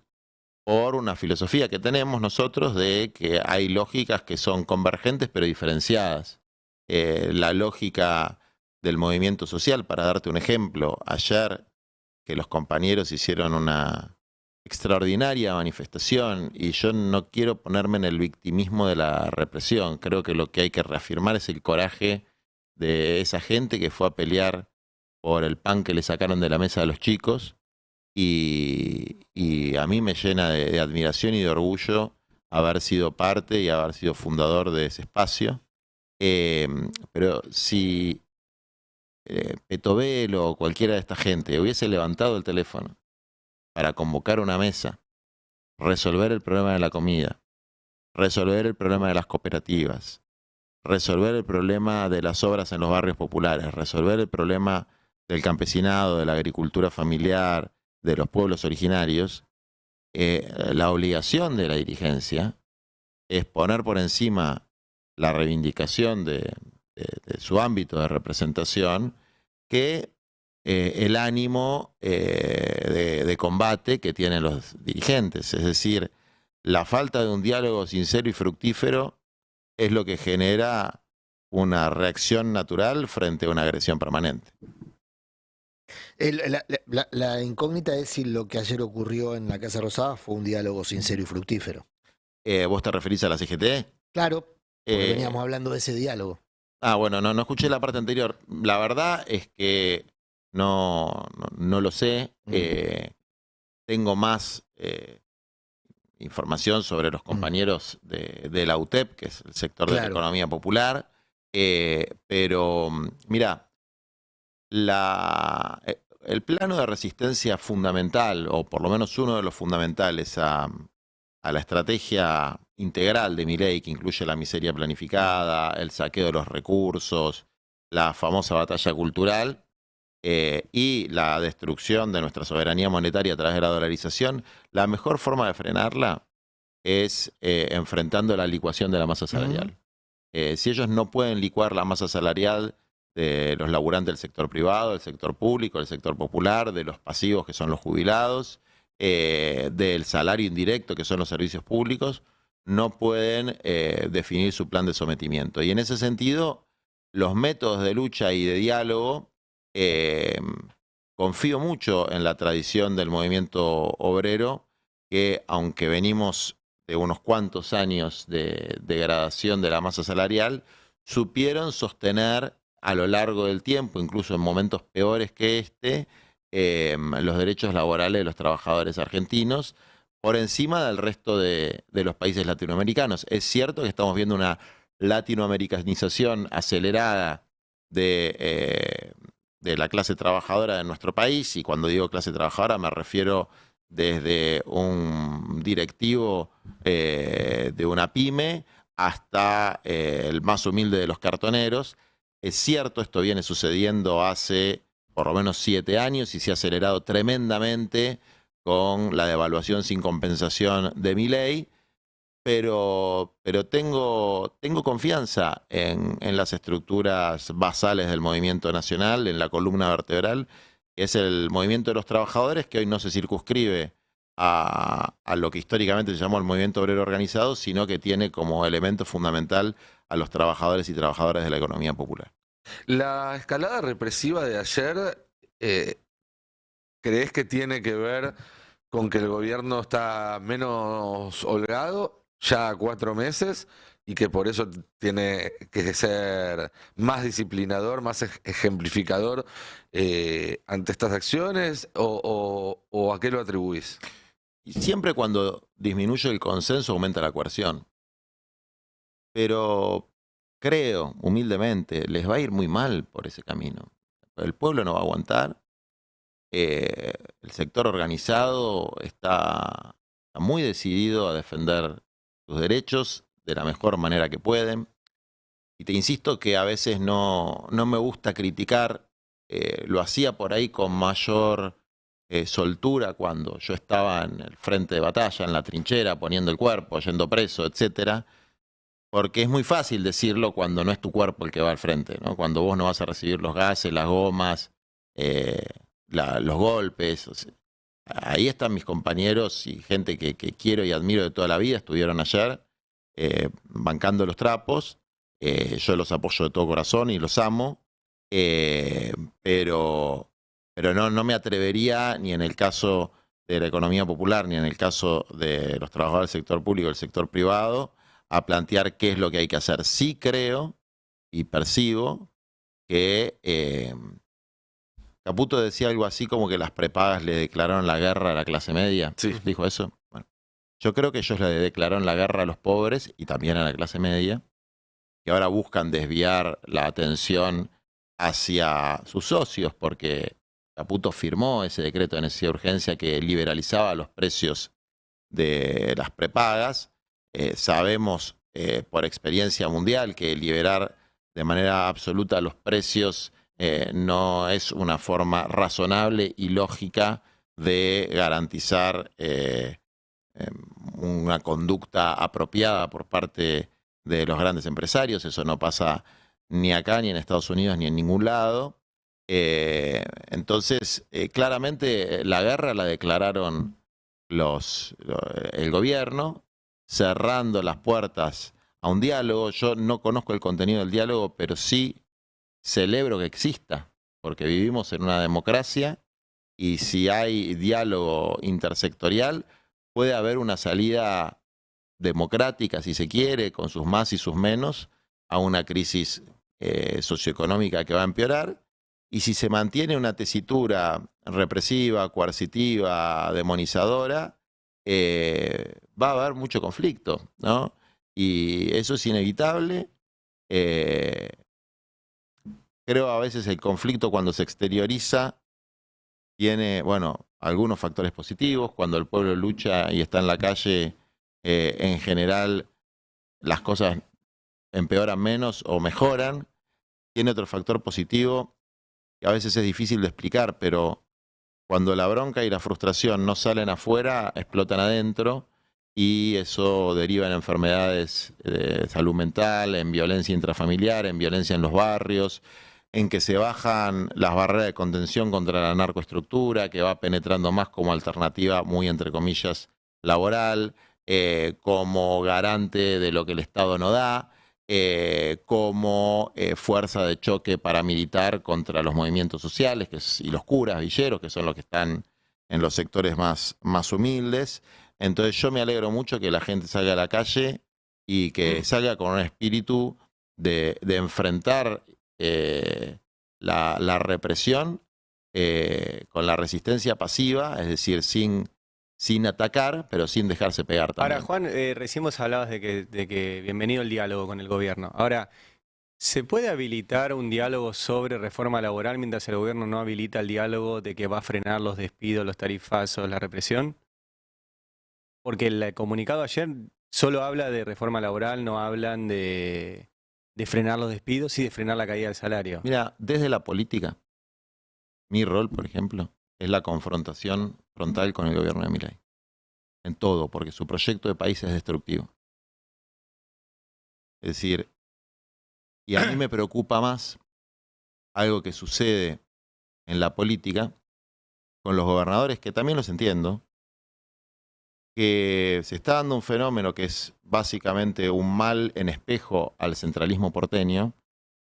por una filosofía que tenemos nosotros de que hay lógicas que son convergentes pero diferenciadas. La lógica del movimiento social, para darte un ejemplo, ayer que los compañeros hicieron una extraordinaria manifestación, y yo no quiero ponerme en el victimismo de la represión, creo que lo que hay que reafirmar es el coraje de esa gente que fue a pelear por el pan que le sacaron de la mesa a los chicos, y a mí me llena de admiración y de orgullo haber sido parte y haber sido fundador de ese espacio. Pero si Petovelo o cualquiera de esta gente hubiese levantado el teléfono para convocar una mesa, resolver el problema de la comida, resolver el problema de las cooperativas, resolver el problema de las obras en los barrios populares, resolver el problema del campesinado, de la agricultura familiar, de los pueblos originarios, la obligación de la dirigencia es poner por encima la reivindicación de su ámbito de representación que el ánimo de combate que tienen los dirigentes. Es decir, la falta de un diálogo sincero y fructífero es lo que genera una reacción natural frente a una agresión permanente. La incógnita es si lo que ayer ocurrió en la Casa Rosada fue un diálogo sincero y fructífero. ¿Vos te referís a la CGT? Claro, porque veníamos hablando de ese diálogo. Bueno, no escuché la parte anterior. La verdad es que no lo sé. Tengo más información sobre los compañeros de la UTEP, que es el sector de la economía popular. Pero, mira, el plano de resistencia fundamental, o por lo menos uno de los fundamentales a la estrategia integral de Milei, que incluye la miseria planificada, el saqueo de los recursos, la famosa batalla cultural y la destrucción de nuestra soberanía monetaria a través de la dolarización, la mejor forma de frenarla es enfrentando la licuación de la masa salarial. Si ellos no pueden licuar la masa salarial de los laburantes del sector privado, del sector público, del sector popular, de los pasivos que son los jubilados, del salario indirecto que son los servicios públicos, no pueden definir su plan de sometimiento. Y en ese sentido, los métodos de lucha y de diálogo, confío mucho en la tradición del movimiento obrero, que aunque venimos de unos cuantos años de degradación de la masa salarial, supieron sostener a lo largo del tiempo, incluso en momentos peores que este, los derechos laborales de los trabajadores argentinos por encima del resto de los países latinoamericanos. Es cierto que estamos viendo una latinoamericanización acelerada de la clase trabajadora de nuestro país, y cuando digo clase trabajadora me refiero desde un directivo de una pyme hasta el más humilde de los cartoneros. Es cierto, esto viene sucediendo hace por lo menos 7 años y se ha acelerado tremendamente con la devaluación sin compensación de Milei, pero tengo confianza en las estructuras basales del movimiento nacional, en la columna vertebral, que es el movimiento de los trabajadores, que hoy no se circunscribe a lo que históricamente se llamó el movimiento obrero organizado, sino que tiene como elemento fundamental a los trabajadores y trabajadoras de la economía popular. La escalada represiva de ayer, ¿crees que tiene que ver con que el gobierno está menos holgado ya a 4 meses? y que por eso tiene que ser más disciplinador, más ejemplificador ante estas acciones, o a qué lo atribuís? Y siempre cuando disminuye el consenso aumenta la coerción. Pero creo, humildemente, les va a ir muy mal por ese camino. El pueblo no va a aguantar. El sector organizado está muy decidido a defender sus derechos de la mejor manera que pueden. Y te insisto que a veces no me gusta criticar. Lo hacía por ahí con mayor soltura cuando yo estaba en el frente de batalla, en la trinchera, poniendo el cuerpo, yendo preso, etcétera. Porque es muy fácil decirlo cuando no es tu cuerpo el que va al frente, ¿no? Cuando vos no vas a recibir los gases, las gomas, los golpes. O sea, ahí están mis compañeros y gente que quiero y admiro de toda la vida. Estuvieron ayer bancando los trapos. Yo los apoyo de todo corazón y los amo. Pero no me atrevería, ni en el caso de la economía popular, ni en el caso de los trabajadores del sector público y del sector privado, a plantear qué es lo que hay que hacer. Sí creo y percibo que Caputo decía algo así como que las prepagas le declararon la guerra a la clase media. Sí. ¿Dijo eso? Bueno, yo creo que ellos le declararon la guerra a los pobres y también a la clase media, que ahora buscan desviar la atención hacia sus socios, porque Caputo firmó ese decreto de necesidad de urgencia que liberalizaba los precios de las prepagas. Sabemos por experiencia mundial que liberar de manera absoluta los precios no es una forma razonable y lógica de garantizar una conducta apropiada por parte de los grandes empresarios. Eso no pasa ni acá, ni en Estados Unidos, ni en ningún lado. Entonces, claramente la guerra la declararon el gobierno, cerrando las puertas a un diálogo. Yo no conozco el contenido del diálogo, pero sí celebro que exista, porque vivimos en una democracia y si hay diálogo intersectorial, puede haber una salida democrática, si se quiere, con sus más y sus menos, a una crisis socioeconómica que va a empeorar. Y si se mantiene una tesitura represiva, coercitiva, demonizadora, va a haber mucho conflicto, ¿no? Y eso es inevitable. Creo a veces el conflicto cuando se exterioriza tiene, bueno, algunos factores positivos. Cuando el pueblo lucha y está en la calle, en general las cosas empeoran menos o mejoran. Tiene otro factor positivo que a veces es difícil de explicar, pero cuando la bronca y la frustración no salen afuera, explotan adentro y eso deriva en enfermedades de salud mental, en violencia intrafamiliar, en violencia en los barrios, en que se bajan las barreras de contención contra la narcoestructura, que va penetrando más como alternativa, muy entre comillas, laboral, como garante de lo que el Estado no da, como fuerza de choque paramilitar contra los movimientos sociales y los curas, villeros, que son los que están en los sectores más humildes. Entonces yo me alegro mucho que la gente salga a la calle y que salga con un espíritu de enfrentar la represión con la resistencia pasiva, es decir, sin atacar, pero sin dejarse pegar también. Ahora, Juan, recién vos hablabas de que bienvenido el diálogo con el gobierno. Ahora, ¿se puede habilitar un diálogo sobre reforma laboral mientras el gobierno no habilita el diálogo de que va a frenar los despidos, los tarifazos, la represión? Porque el comunicado ayer solo habla de reforma laboral, no hablan de frenar los despidos y de frenar la caída del salario. Mira, desde la política, mi rol, por ejemplo, es la confrontación frontal con el gobierno de Milei. En todo, porque su proyecto de país es destructivo. Es decir, y a mí me preocupa más algo que sucede en la política con los gobernadores, que también los entiendo, que se está dando un fenómeno que es básicamente un mal en espejo al centralismo porteño,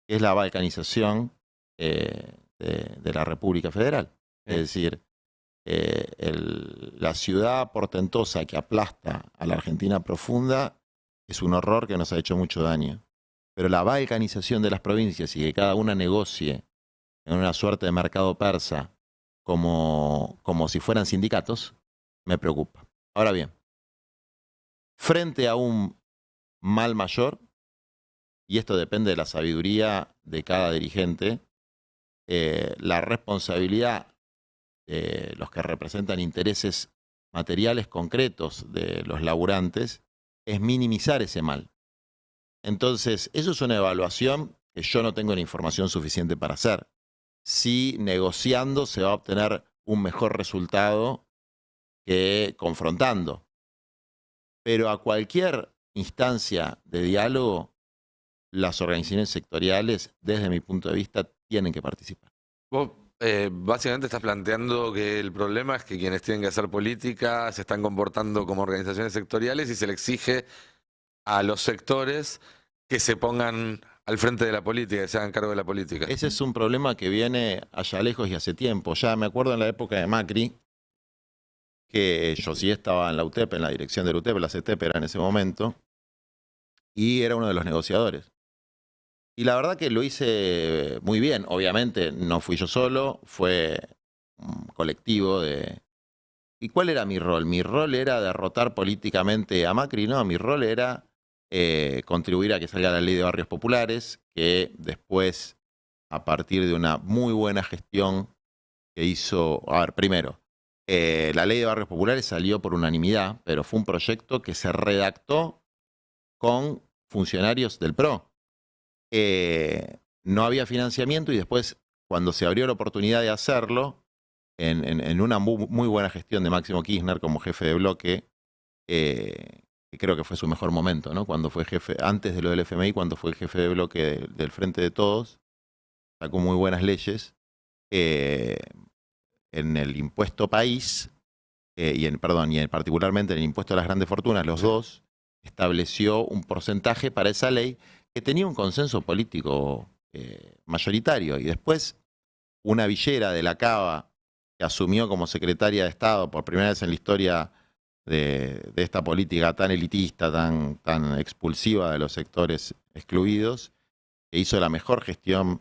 que es la balcanización de la República Federal. Es decir, la ciudad portentosa que aplasta a la Argentina profunda es un horror que nos ha hecho mucho daño. Pero la balcanización de las provincias y que cada una negocie en una suerte de mercado persa como si fueran sindicatos, me preocupa. Ahora bien, frente a un mal mayor, y esto depende de la sabiduría de cada dirigente, la responsabilidad de los que representan intereses materiales concretos de los laburantes es minimizar ese mal. Entonces, eso es una evaluación que yo no tengo la información suficiente para hacer. Si negociando se va a obtener un mejor resultado que confrontando. Pero a cualquier instancia de diálogo, las organizaciones sectoriales, desde mi punto de vista, tienen que participar. Vos básicamente estás planteando que el problema es que quienes tienen que hacer política se están comportando como organizaciones sectoriales y se le exige a los sectores que se pongan al frente de la política, que se hagan cargo de la política. Ese es un problema que viene allá lejos y hace tiempo. Ya me acuerdo en la época de Macri, que yo sí estaba en la UTEP, en la dirección de la UTEP, la CETEP era en ese momento, y era uno de los negociadores. Y la verdad que lo hice muy bien. Obviamente no fui yo solo, fue un colectivo de... ¿Y cuál era mi rol? Mi rol era derrotar políticamente a Macri, no, mi rol era contribuir a que salga la ley de barrios populares, que después, a partir de una muy buena gestión que hizo... A ver, primero, la ley de barrios populares salió por unanimidad, pero fue un proyecto que se redactó con funcionarios del PRO. No había financiamiento y después, cuando se abrió la oportunidad de hacerlo, en una muy buena gestión de Máximo Kirchner como jefe de bloque, que creo que fue su mejor momento, ¿no? Cuando fue jefe, antes de lo del FMI, cuando fue el jefe de bloque del Frente de Todos, sacó muy buenas leyes en el impuesto país, particularmente en el impuesto a las grandes fortunas, los dos, estableció un porcentaje para esa ley que tenía un consenso político mayoritario. Y después, una villera de la Cava, que asumió como secretaria de Estado por primera vez en la historia de esta política tan elitista, tan expulsiva de los sectores excluidos, que hizo la mejor gestión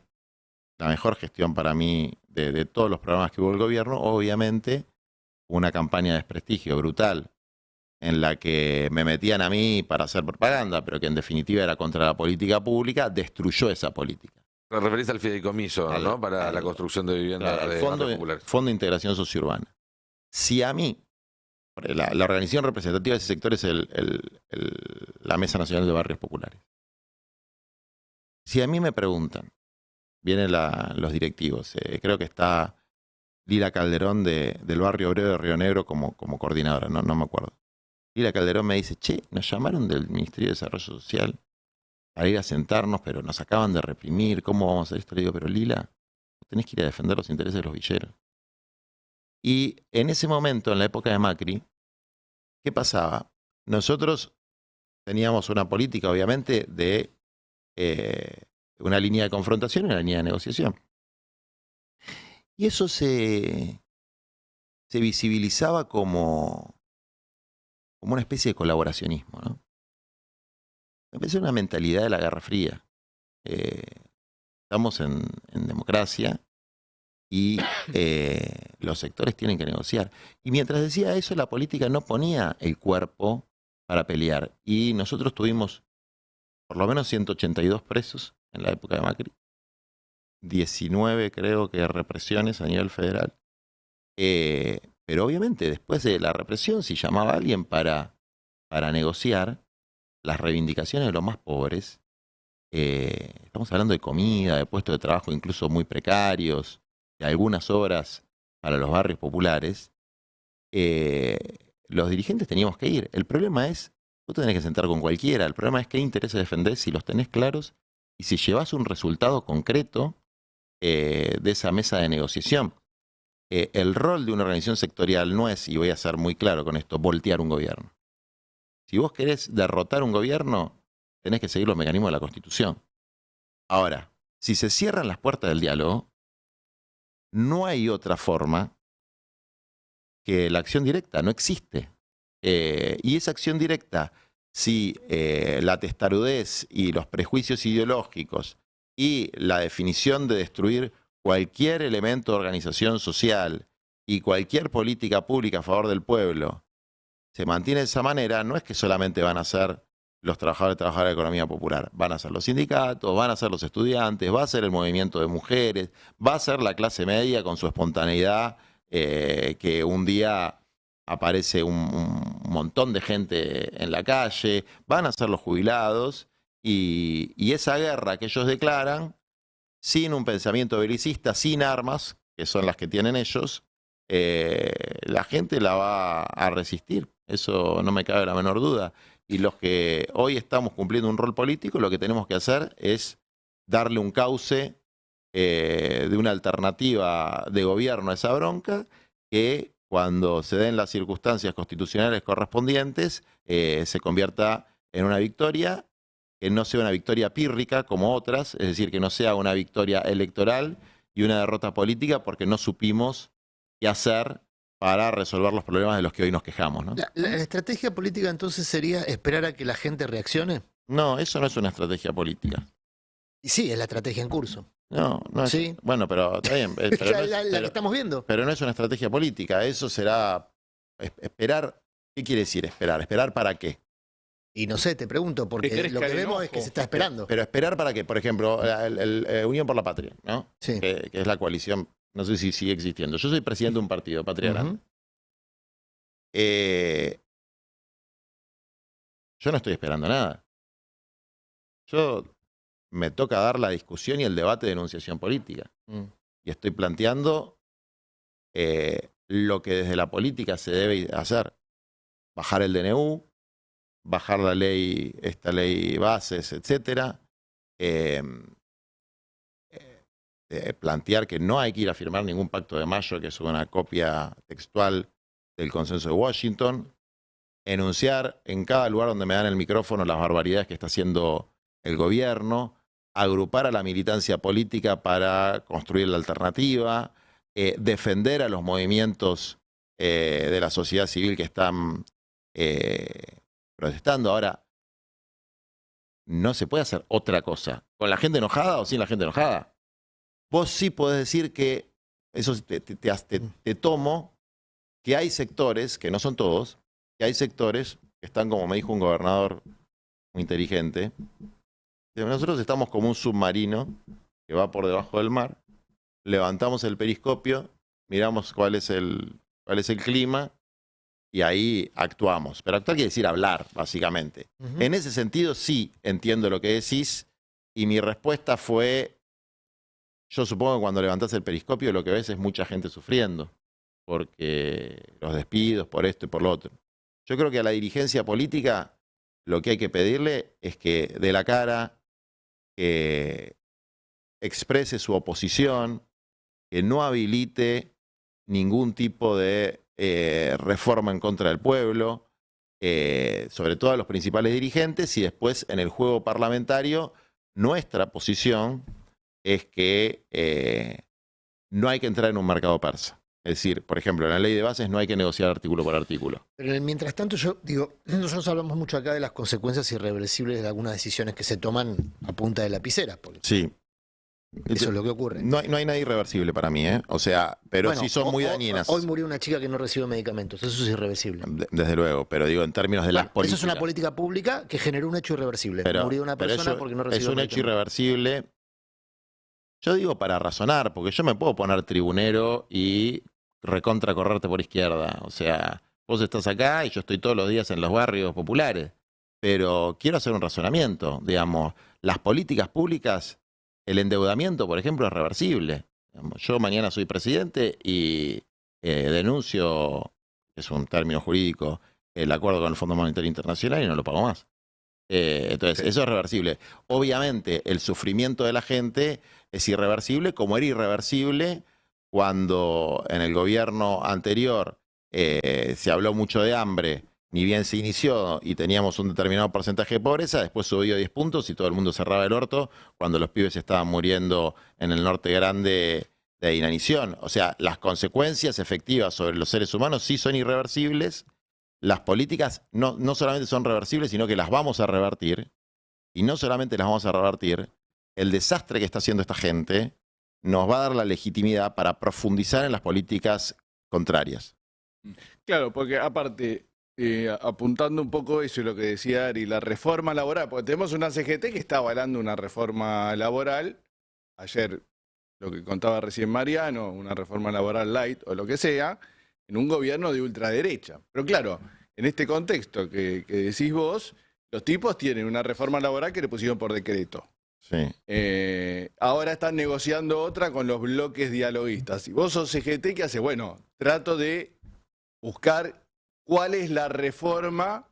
para mí de todos los programas que hubo el gobierno. Obviamente, una campaña de desprestigio brutal, en la que me metían a mí para hacer propaganda, pero que en definitiva era contra la política pública, destruyó esa política. Te referís al fideicomiso, ¿no? Para la construcción de vivienda de barrios populares. Fondo de Integración Sociourbana. Si a mí, la organización representativa de ese sector es la Mesa Nacional de Barrios Populares. Si a mí me preguntan, vienen los directivos, creo que está Lila Calderón del Barrio Obrero de Río Negro como coordinadora, no me acuerdo. Lila Calderón me dice, che, nos llamaron del Ministerio de Desarrollo Social para ir a sentarnos, pero nos acaban de reprimir, ¿cómo vamos a hacer esto? Le digo, pero Lila, tenés que ir a defender los intereses de los villeros. Y en ese momento, en la época de Macri, ¿qué pasaba? Nosotros teníamos una política, obviamente, de una línea de confrontación y una línea de negociación. Y eso se visibilizaba como una especie de colaboracionismo, ¿no? Me parece una mentalidad de la Guerra Fría. Estamos en democracia y los sectores tienen que negociar. Y mientras decía eso, la política no ponía el cuerpo para pelear. Y nosotros tuvimos por lo menos 182 presos en la época de Macri, 19 creo que represiones a nivel federal. Pero obviamente después de la represión, si llamaba a alguien para negociar las reivindicaciones de los más pobres, estamos hablando de comida, de puestos de trabajo incluso muy precarios, de algunas obras para los barrios populares, los dirigentes teníamos que ir. El problema es, vos tenés que sentar con cualquiera, el problema es qué intereses defendés, si los tenés claros y si llevas un resultado concreto de esa mesa de negociación. El rol de una organización sectorial no es, y voy a ser muy claro con esto, voltear un gobierno. Si vos querés derrotar un gobierno, tenés que seguir los mecanismos de la Constitución. Ahora, si se cierran las puertas del diálogo, no hay otra forma que la acción directa, no existe. Y esa acción directa, si la testarudez y los prejuicios ideológicos y la definición de destruir cualquier elemento de organización social y cualquier política pública a favor del pueblo se mantiene de esa manera, no es que solamente van a ser los trabajadores y trabajadoras de la economía popular, van a ser los sindicatos, van a ser los estudiantes, va a ser el movimiento de mujeres, va a ser la clase media con su espontaneidad, que un día aparece un montón de gente en la calle, van a ser los jubilados, y esa guerra que ellos declaran, sin un pensamiento belicista, sin armas, que son las que tienen ellos, la gente la va a resistir, eso no me cabe la menor duda. Y los que hoy estamos cumpliendo un rol político, lo que tenemos que hacer es darle un cauce de una alternativa de gobierno a esa bronca, que cuando se den las circunstancias constitucionales correspondientes, se convierta en una victoria, que no sea una victoria pírrica como otras, es decir, que no sea una victoria electoral y una derrota política porque no supimos qué hacer para resolver los problemas de los que hoy nos quejamos, ¿no? ¿La estrategia política entonces sería esperar a que la gente reaccione? No, eso no es una estrategia política. Y sí, es la estrategia en curso. No, no es. Sí. Bueno, pero está bien. Pero la que estamos viendo. Pero no es una estrategia política, eso será esperar. ¿Qué quiere decir esperar? ¿Esperar para qué? Y no sé, te pregunto, porque lo que vemos es que se está esperando. Pero esperar para qué, por ejemplo, Unión por la Patria, ¿no? Sí. Que es la coalición, no sé si sigue existiendo. Yo soy presidente de un partido, Patria Grande. Yo no estoy esperando nada. Yo me toca dar la discusión y el debate de enunciación política. Y estoy planteando lo que desde la política se debe hacer. Bajar el DNU, bajar la ley, esta ley bases, etcétera. Plantear que no hay que ir a firmar ningún pacto de mayo, que es una copia textual del consenso de Washington. Enunciar en cada lugar donde me dan el micrófono las barbaridades que está haciendo el gobierno, agrupar a la militancia política para construir la alternativa, defender a los movimientos de la sociedad civil que están protestando. Ahora, no se puede hacer otra cosa. ¿Con la gente enojada o sin la gente enojada? Vos sí podés decir que, eso te tomo, que hay sectores, que no son todos, que hay sectores que están, como me dijo un gobernador muy inteligente, nosotros estamos como un submarino que va por debajo del mar, levantamos el periscopio, miramos cuál es el clima y ahí actuamos. Pero actuar quiere decir hablar, básicamente. En ese sentido sí entiendo lo que decís y mi respuesta fue, yo supongo que cuando levantás el periscopio lo que ves es mucha gente sufriendo, porque los despidos por esto y por lo otro. Yo creo que a la dirigencia política lo que hay que pedirle es que dé la cara, que exprese su oposición, que no habilite ningún tipo de reforma en contra del pueblo, sobre todo a los principales dirigentes, y después en el juego parlamentario nuestra posición es que no hay que entrar en un mercado persa. Es decir, por ejemplo, en la ley de bases no hay que negociar artículo por artículo. Pero mientras tanto, yo digo, nosotros hablamos mucho acá de las consecuencias irreversibles de algunas decisiones que se toman a punta de lapicera. Sí. Eso es lo que ocurre. No hay nada irreversible para mí, ¿eh? O sea, pero bueno, sí son muy dañinas. Hoy murió una chica que no recibe medicamentos, eso es irreversible. Desde luego, pero digo en términos de las políticas. Eso es una política pública que generó un hecho irreversible. Murió una persona porque no recibió medicamentos. Es un hecho irreversible. Yo digo para razonar, porque yo me puedo poner tribunero y recontra correrte por izquierda. O sea, vos estás acá y yo estoy todos los días en los barrios populares. Pero quiero hacer un razonamiento. Digamos, las políticas públicas, el endeudamiento, por ejemplo, es reversible. Yo mañana soy presidente y denuncio, es un término jurídico, el acuerdo con el Fondo Monetario Internacional y no lo pago más. Entonces, eso es reversible. Obviamente, el sufrimiento de la gente es irreversible, como era irreversible cuando en el gobierno anterior se habló mucho de hambre, ni bien se inició y teníamos un determinado porcentaje de pobreza, después subió 10 puntos y todo el mundo cerraba el orto cuando los pibes estaban muriendo en el norte grande de inanición. O sea, las consecuencias efectivas sobre los seres humanos sí son irreversibles las políticas no solamente son reversibles, sino que las vamos a revertir. Y no solamente las vamos a revertir, el desastre que está haciendo esta gente nos va a dar la legitimidad para profundizar en las políticas contrarias. Claro, porque aparte, apuntando un poco eso y lo que decía Ari, la reforma laboral, porque tenemos una CGT que está avalando una reforma laboral. Ayer, lo que contaba recién Mariano, una reforma laboral light o lo que sea, en un gobierno de ultraderecha. Pero claro, en este contexto que decís vos, los tipos tienen una reforma laboral que le pusieron por decreto. Sí. Ahora están negociando otra con los bloques dialoguistas. Y vos sos CGT, ¿qué hace? Bueno, trato de buscar cuál es la reforma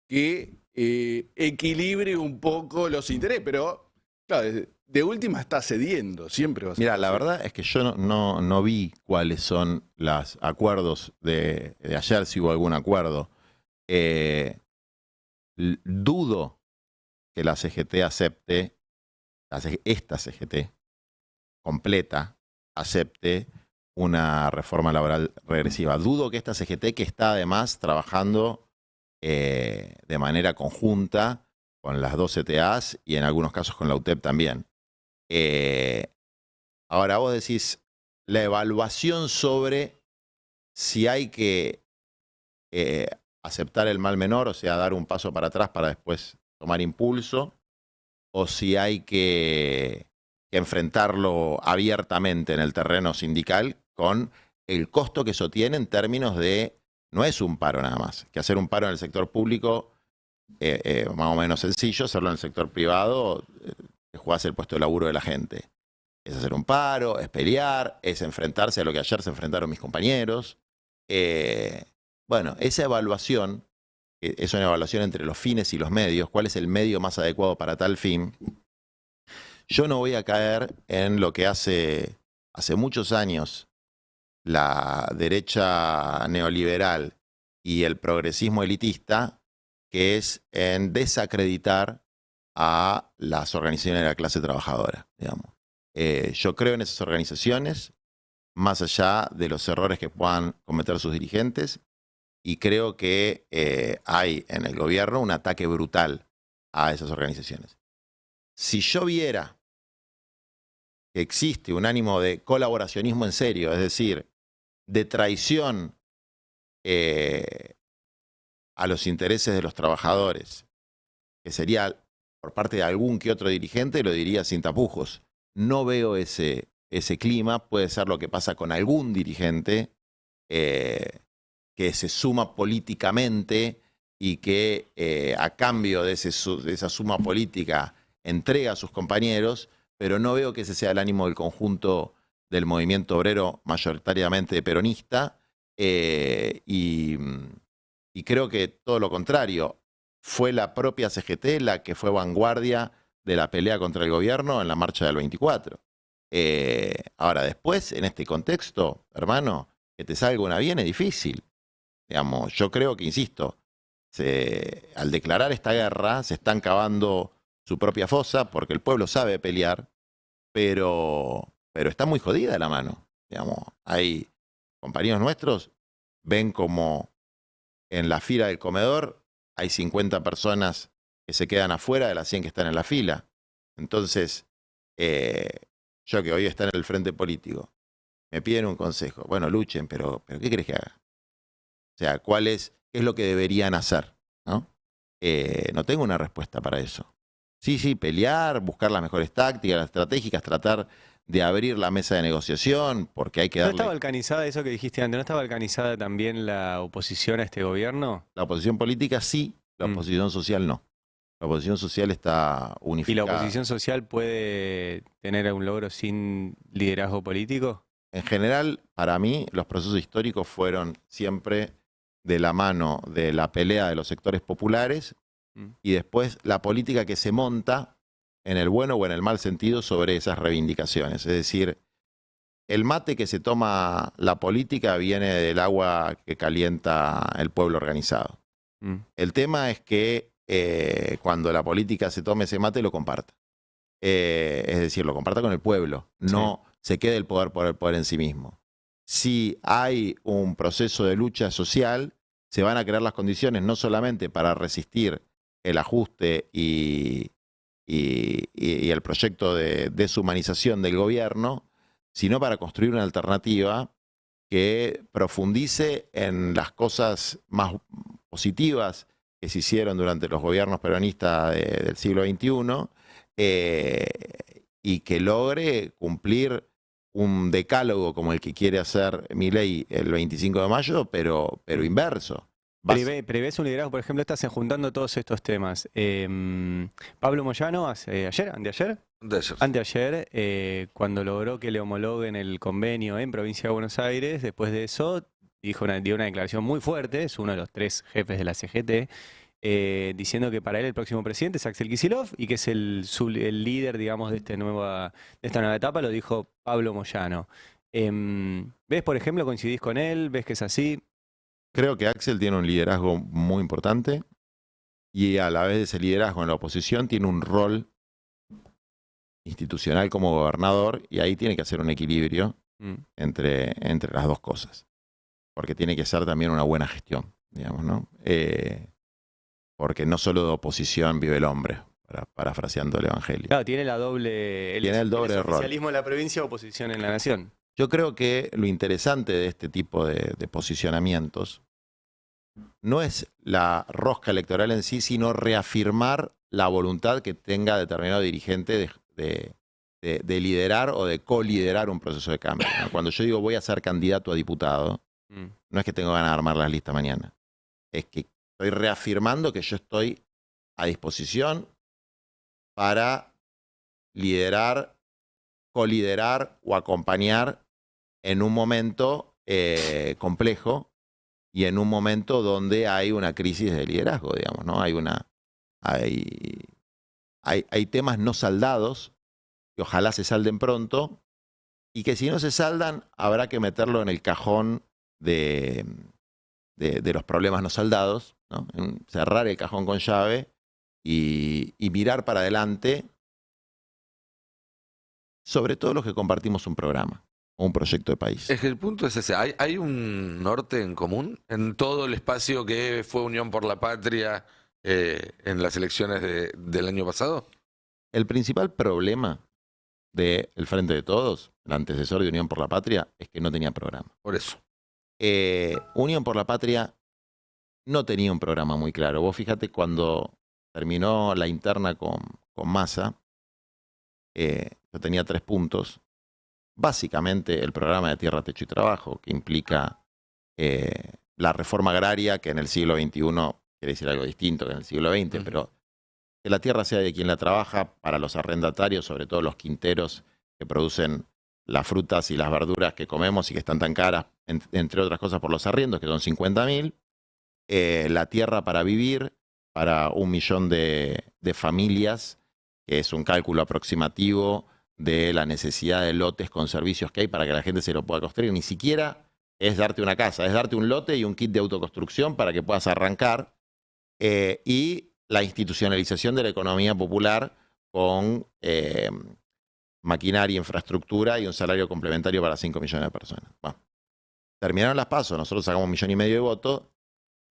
que equilibre un poco los intereses. Pero, claro, de última está cediendo, siempre va a ser. Mira, la verdad es que yo no vi cuáles son los acuerdos de ayer, si hubo algún acuerdo. Dudo que la CGT acepte, esta CGT completa, acepte una reforma laboral regresiva. Dudo que esta CGT, que está además trabajando de manera conjunta con las dos CTAs y en algunos casos con la UTEP también. Ahora vos decís, la evaluación sobre si hay que aceptar el mal menor, o sea, dar un paso para atrás para después tomar impulso, o si hay que enfrentarlo abiertamente en el terreno sindical con el costo que eso tiene en términos de, no es un paro nada más, que hacer un paro en el sector público más o menos sencillo, hacerlo en el sector privado, te jugás el puesto de laburo de la gente. Es hacer un paro, es pelear, es enfrentarse a lo que ayer se enfrentaron mis compañeros. Bueno, esa evaluación, es una evaluación entre los fines y los medios, cuál es el medio más adecuado para tal fin. Yo no voy a caer en lo que hace muchos años la derecha neoliberal y el progresismo elitista, que es en desacreditar a las organizaciones de la clase trabajadora, digamos. Yo creo en esas organizaciones, más allá de los errores que puedan cometer sus dirigentes, y creo que hay en el gobierno un ataque brutal a esas organizaciones. Si yo viera que existe un ánimo de colaboracionismo en serio, es decir, de traición a los intereses de los trabajadores, que sería por parte de algún que otro dirigente, lo diría sin tapujos. No veo ese clima. Puede ser lo que pasa con algún dirigente que se suma políticamente y que a cambio de esa suma política entrega a sus compañeros, pero no veo que ese sea el ánimo del conjunto del movimiento obrero mayoritariamente peronista, y creo que todo lo contrario. Fue la propia CGT la que fue vanguardia de la pelea contra el gobierno en la marcha del 24. Ahora, después, en este contexto, hermano, que te salga una bien es difícil. Digamos, yo creo que, insisto, al declarar esta guerra se están cavando su propia fosa porque el pueblo sabe pelear, pero está muy jodida la mano. Digamos, hay compañeros nuestros, ven como en la fila del comedor hay 50 personas que se quedan afuera de las 100 que están en la fila. Entonces, yo que hoy está en el frente político, me piden un consejo. Bueno, luchen, pero ¿qué querés que haga? O sea, ¿qué es lo que deberían hacer? ¿No? No tengo una respuesta para eso. Sí, pelear, buscar las mejores tácticas, las estratégicas, tratar de abrir la mesa de negociación, porque hay que darle... ¿No está balcanizada eso que dijiste antes? ¿No está balcanizada también la oposición a este gobierno? La oposición política sí, la oposición social no. La oposición social está unificada. ¿Y la oposición social puede tener un logro sin liderazgo político? En general, para mí, los procesos históricos fueron siempre de la mano de la pelea de los sectores populares y después la política que se monta en el bueno o en el mal sentido sobre esas reivindicaciones. Es decir, el mate que se toma la política viene del agua que calienta el pueblo organizado. El tema es que cuando la política se tome ese mate, lo comparta. Es decir, lo comparta con el pueblo, no se quede el poder por el poder en sí mismo. Si hay un proceso de lucha social, se van a crear las condiciones no solamente para resistir el ajuste y el proyecto de deshumanización del gobierno, sino para construir una alternativa que profundice en las cosas más positivas que se hicieron durante los gobiernos peronistas del siglo XXI y que logre cumplir un decálogo como el que quiere hacer Milei el 25 de mayo, pero inverso. Prevés un liderazgo, por ejemplo, estás juntando todos estos temas. Pablo Moyano, anteayer, cuando logró que le homologuen el convenio en Provincia de Buenos Aires, después de eso dio una declaración muy fuerte, es uno de los 3 jefes de la CGT, diciendo que para él el próximo presidente es Axel Kicillof y que es el líder, digamos, de esta nueva etapa, lo dijo Pablo Moyano. ¿Ves, por ejemplo, coincidís con él? ¿Ves que es así? Creo que Axel tiene un liderazgo muy importante y a la vez de ese liderazgo en la oposición tiene un rol institucional como gobernador y ahí tiene que hacer un equilibrio entre las dos cosas. Porque tiene que ser también una buena gestión, digamos, ¿no? Porque no solo de oposición vive el hombre, parafraseando el Evangelio. Claro, tiene el doble rol. Oficialismo en la provincia, oposición en la nación. Yo creo que lo interesante de este tipo de posicionamientos no es la rosca electoral en sí, sino reafirmar la voluntad que tenga determinado dirigente de liderar o de coliderar un proceso de cambio, ¿no? Cuando yo digo voy a ser candidato a diputado, no es que tengo ganas de armar la lista mañana, es que estoy reafirmando que yo estoy a disposición para liderar, coliderar o acompañar en un momento complejo y en un momento donde hay una crisis de liderazgo, digamos, ¿no? Hay temas no saldados que ojalá se salden pronto y que si no se saldan habrá que meterlo en el cajón de los problemas no saldados, ¿no? Cerrar el cajón con llave y mirar para adelante, sobre todo los que compartimos un programa o un proyecto de país. Es que el punto es ese. ¿Hay un norte en común en todo el espacio que fue Unión por la Patria en las elecciones del año pasado? El principal problema del Frente de Todos, el antecesor de Unión por la Patria, es que no tenía programa. Por eso. Unión por la Patria no tenía un programa muy claro. Vos fíjate cuando terminó la interna con Massa, yo tenía 3 puntos. Básicamente el programa de Tierra, Techo y Trabajo, que implica la reforma agraria, que en el siglo XXI quiere decir algo distinto que en el siglo XX, pero que la tierra sea de quien la trabaja, para los arrendatarios, sobre todo los quinteros que producen las frutas y las verduras que comemos y que están tan caras, entre otras cosas por los arriendos, que son 50.000. La tierra para vivir, para 1 millón de familias, que es un cálculo aproximativo de la necesidad de lotes con servicios que hay para que la gente se lo pueda construir. Ni siquiera es darte una casa, es darte un lote y un kit de autoconstrucción para que puedas arrancar. Y la institucionalización de la economía popular con maquinaria, infraestructura y un salario complementario para 5 millones de personas. Bueno, terminaron las PASO, nosotros sacamos 1,5 millones de votos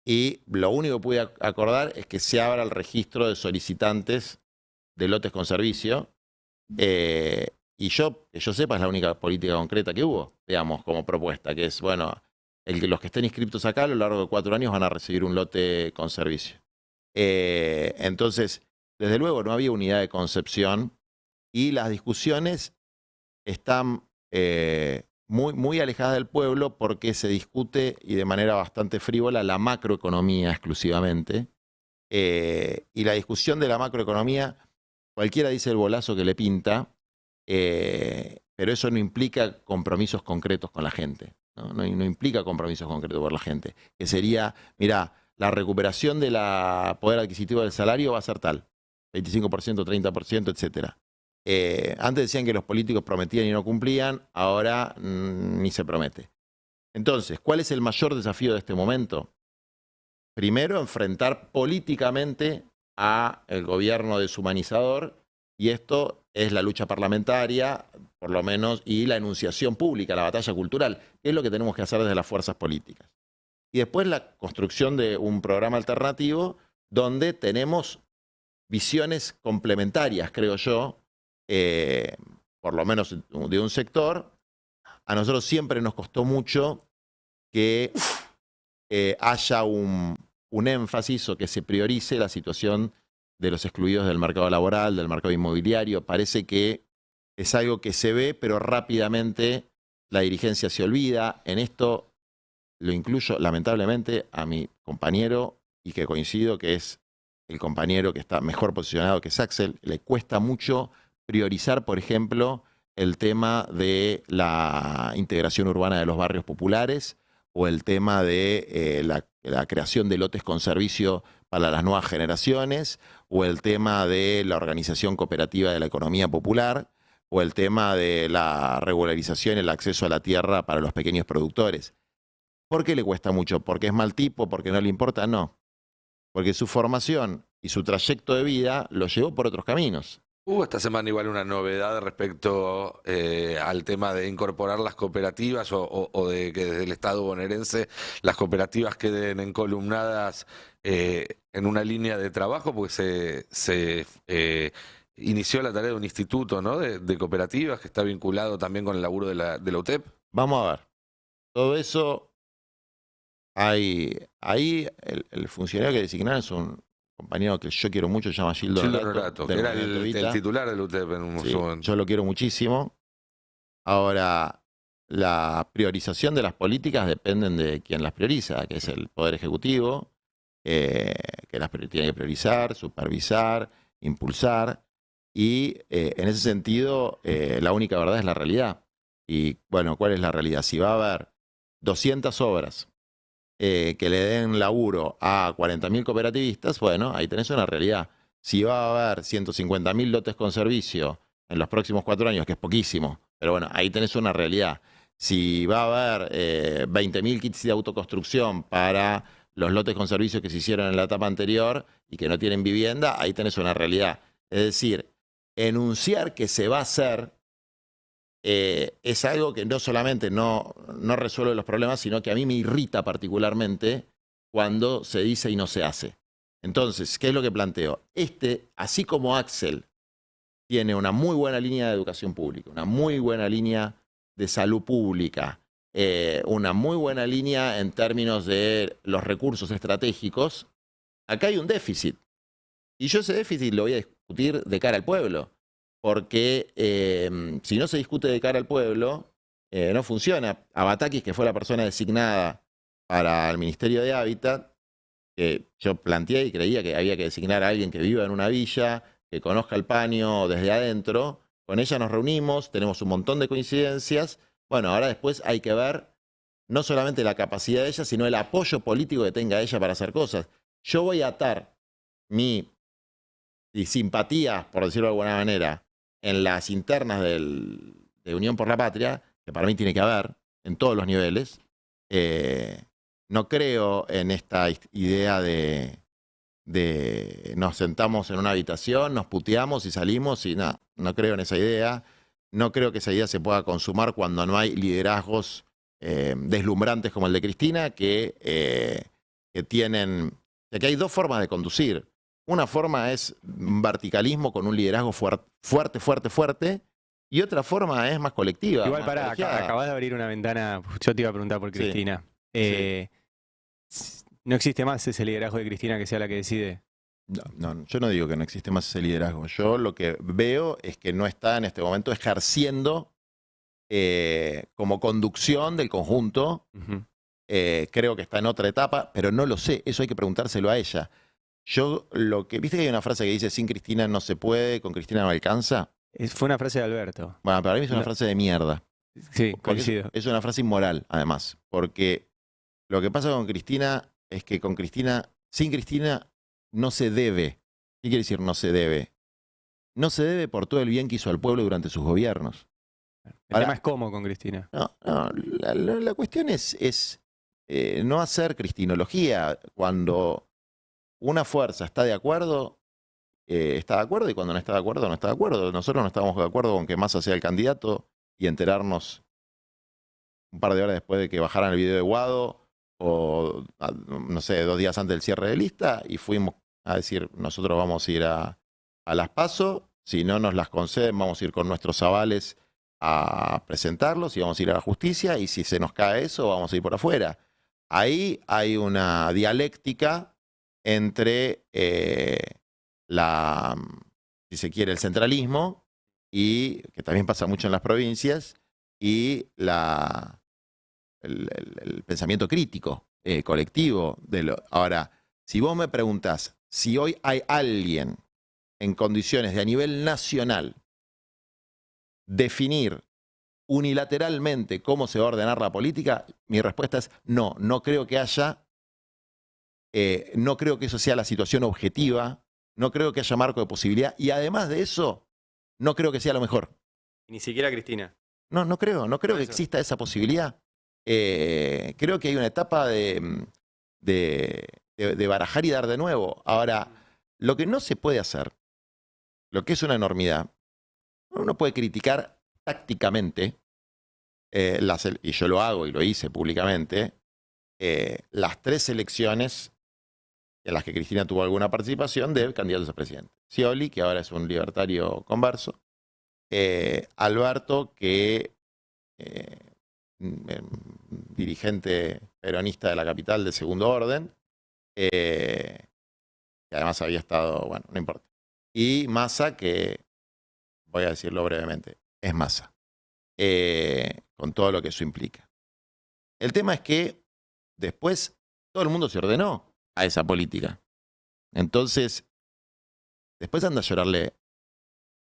y lo único que pude acordar es que se abra el registro de solicitantes de lotes con servicio. Y que yo sepa, es la única política concreta que hubo, digamos, como propuesta, que es, bueno, los que estén inscriptos acá a lo largo de 4 años van a recibir un lote con servicio. Entonces, desde luego no había unidad de concepción y las discusiones están muy alejadas del pueblo porque se discute, y de manera bastante frívola, la macroeconomía exclusivamente. Y la discusión de la macroeconomía, cualquiera dice el bolazo que le pinta, pero eso no implica compromisos concretos con la gente, ¿no? No implica compromisos concretos con la gente. Que sería, mira, la recuperación del poder adquisitivo del salario va a ser tal, 25%, 30%, etcétera. Antes decían que los políticos prometían y no cumplían, ahora ni se promete. Entonces, ¿cuál es el mayor desafío de este momento? Primero, enfrentar políticamente al gobierno deshumanizador, y esto es la lucha parlamentaria, por lo menos, y la enunciación pública, la batalla cultural, que es lo que tenemos que hacer desde las fuerzas políticas. y después la construcción de un programa alternativo donde tenemos visiones complementarias, creo yo, por lo menos de un sector. A nosotros siempre nos costó mucho que haya un énfasis o que se priorice la situación de los excluidos del mercado laboral, del mercado inmobiliario. Parece que es algo que se ve, pero rápidamente la dirigencia se olvida. En esto lo incluyo lamentablemente a mi compañero, y que coincido que es el compañero que está mejor posicionado, que es Axel. Le cuesta mucho priorizar, por ejemplo, el tema de la integración urbana de los barrios populares o el tema de la creación de lotes con servicio para las nuevas generaciones, o el tema de la organización cooperativa de la economía popular, o el tema de la regularización y el acceso a la tierra para los pequeños productores. ¿Por qué le cuesta mucho? ¿Porque es mal tipo? ¿Porque no le importa? No. Porque su formación y su trayecto de vida lo llevó por otros caminos. Hubo esta semana igual una novedad respecto al tema de incorporar las cooperativas o de que desde el Estado bonaerense las cooperativas queden encolumnadas en una línea de trabajo, porque se inició la tarea de un instituto, ¿no?, de cooperativas que está vinculado también con el laburo de la UTEP. Vamos a ver. Todo eso, ahí el funcionario que designaron es un compañero que yo quiero mucho, se llama Gildo Norato, que era el titular del UTEP en un momento. Yo lo quiero muchísimo. Ahora, la priorización de las políticas dependen de quién las prioriza, que es el Poder Ejecutivo, que las tiene que priorizar, supervisar, impulsar, y en ese sentido la única verdad es la realidad. Y bueno, ¿cuál es la realidad? Si va a haber 200 obras que le den laburo a 40.000 cooperativistas, bueno, ahí tenés una realidad. Si va a haber 150.000 lotes con servicio en los próximos 4 años, que es poquísimo, pero bueno, ahí tenés una realidad. Si va a haber 20.000 kits de autoconstrucción para los lotes con servicio que se hicieron en la etapa anterior y que no tienen vivienda, ahí tenés una realidad. Es decir, enunciar que se va a hacer es algo que no solamente no resuelve los problemas, sino que a mí me irrita particularmente cuando se dice y no se hace. Entonces, ¿qué es lo que planteo? Así como Axel tiene una muy buena línea de educación pública, una muy buena línea de salud pública, una muy buena línea en términos de los recursos estratégicos, acá hay un déficit. Y yo ese déficit lo voy a discutir de cara al pueblo. Porque si no se discute de cara al pueblo, no funciona. Abatakis, que fue la persona designada para el Ministerio de Hábitat, que yo planteé y creía que había que designar a alguien que viva en una villa, que conozca el paño desde adentro. Con ella nos reunimos, tenemos un montón de coincidencias. Bueno, ahora después hay que ver no solamente la capacidad de ella, sino el apoyo político que tenga ella para hacer cosas. Yo voy a atar mi simpatía, por decirlo de alguna manera, en las internas de Unión por la Patria, que para mí tiene que haber en todos los niveles. No creo en esta idea de nos sentamos en una habitación, nos puteamos y salimos, y no creo en esa idea. No creo que esa idea se pueda consumar cuando no hay liderazgos deslumbrantes como el de Cristina, que tienen... que hay dos formas de conducir. Una forma es verticalismo con un liderazgo fuerte, y otra forma es más colectiva. Igual, más acabas de abrir una ventana. Yo te iba a preguntar por Cristina. Sí. ¿No existe más ese liderazgo de Cristina que sea la que decide? No, yo no digo que no existe más ese liderazgo. Yo lo que veo es que no está en este momento ejerciendo como conducción del conjunto. Uh-huh. Creo que está en otra etapa, pero no lo sé. Eso hay que preguntárselo a ella. Yo viste que hay una frase que dice: sin Cristina no se puede, con Cristina no alcanza. Fue una frase de Alberto. Bueno, para mí es una frase de mierda. Sí, coincido. Es una frase inmoral, además. Porque lo que pasa con Cristina es que sin Cristina no se debe. ¿Qué quiere decir no se debe? No se debe por todo el bien que hizo al pueblo durante sus gobiernos. El tema es cómo con Cristina. No, la cuestión es no hacer cristinología. Cuando una fuerza está de acuerdo, y cuando no está de acuerdo, no está de acuerdo. Nosotros no estábamos de acuerdo con que Massa sea el candidato y enterarnos un par de horas después de que bajaran el video de Guado, o no sé, 2 días antes del cierre de lista y fuimos a decir, nosotros vamos a ir a las PASO, si no nos las conceden vamos a ir con nuestros avales a presentarlos y vamos a ir a la justicia y si se nos cae eso vamos a ir por afuera. Ahí hay una dialéctica entre si se quiere, el centralismo, y que también pasa mucho en las provincias, y el pensamiento crítico, colectivo. Ahora, si vos me preguntás si hoy hay alguien en condiciones de a nivel nacional definir unilateralmente cómo se va a ordenar la política, mi respuesta es no, no creo que haya, no creo que eso sea la situación objetiva, no creo que haya marco de posibilidad y además de eso, no creo que sea lo mejor. Ni siquiera Cristina. No creo que exista esa posibilidad. Creo que hay una etapa de barajar y dar de nuevo. Ahora, lo que no se puede hacer, lo que es una enormidad, uno puede criticar tácticamente, y yo lo hago y lo hice públicamente, las 3 elecciones en las que Cristina tuvo alguna participación de candidatos a presidente. Scioli, que ahora es un libertario converso, Alberto, que dirigente peronista de la capital de segundo orden, que además había estado, bueno, no importa. Y Massa, que, voy a decirlo brevemente, es Massa, con todo lo que eso implica. El tema es que después todo el mundo se ordenó a esa política. Entonces, después anda a llorar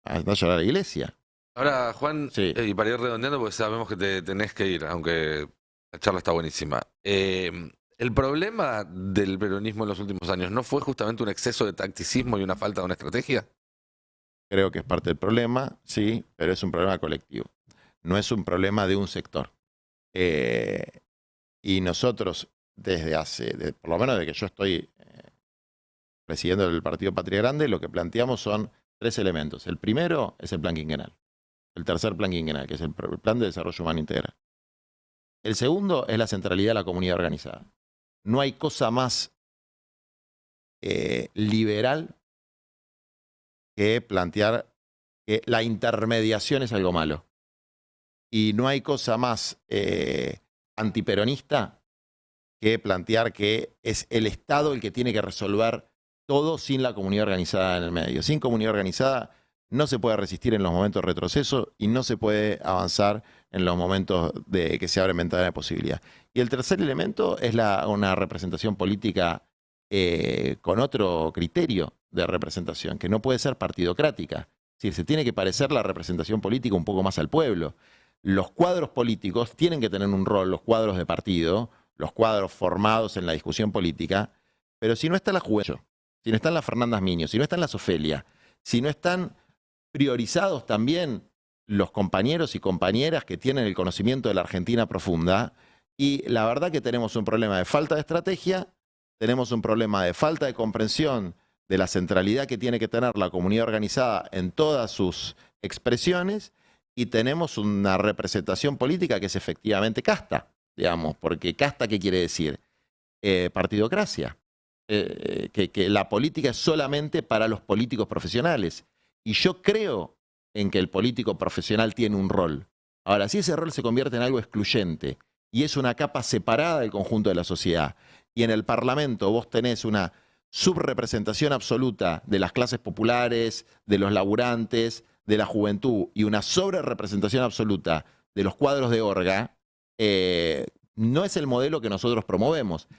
a la iglesia. Ahora, Juan, Sí. Y para ir redondeando, porque sabemos que te tenés que ir, aunque la charla está buenísima. El problema del peronismo en los últimos años, ¿no fue justamente un exceso de tacticismo y una falta de una estrategia? Creo que es parte del problema, sí, pero es un problema colectivo. No es un problema de un sector. Y nosotros, por lo menos desde que yo estoy presidiendo el Partido Patria Grande, lo que planteamos son 3 elementos. El primero es el plan quinquenal. El tercer plan quinquenal, que es el plan de desarrollo humano integral. El segundo es la centralidad de la comunidad organizada. No hay cosa más liberal que plantear que la intermediación es algo malo. Y no hay cosa más antiperonista que plantear que es el Estado el que tiene que resolver todo sin la comunidad organizada en el medio. Sin comunidad organizada no se puede resistir en los momentos de retroceso y no se puede avanzar en los momentos de que se abre ventana de posibilidad. Y el tercer elemento es una representación política con otro criterio de representación, que no puede ser partidocrática. Es decir, se tiene que parecer la representación política un poco más al pueblo. Los cuadros políticos tienen que tener un rol, los cuadros de partido, los cuadros formados en la discusión política, pero si no está la Juventud, si no están las Fernandas Miño, si no están las Ofelia, si no están priorizados también los compañeros y compañeras que tienen el conocimiento de la Argentina profunda, y la verdad que tenemos un problema de falta de estrategia, tenemos un problema de falta de comprensión de la centralidad que tiene que tener la comunidad organizada en todas sus expresiones, y tenemos una representación política que es efectivamente casta, digamos, porque casta, ¿qué quiere decir? Partidocracia. Que la política es solamente para los políticos profesionales. Y yo creo en que el político profesional tiene un rol. Ahora, si ese rol se convierte en algo excluyente y es una capa separada del conjunto de la sociedad, y en el Parlamento vos tenés una subrepresentación absoluta de las clases populares, de los laburantes, de la juventud, y una sobrerepresentación absoluta de los cuadros de orga, no es el modelo que nosotros promovemos.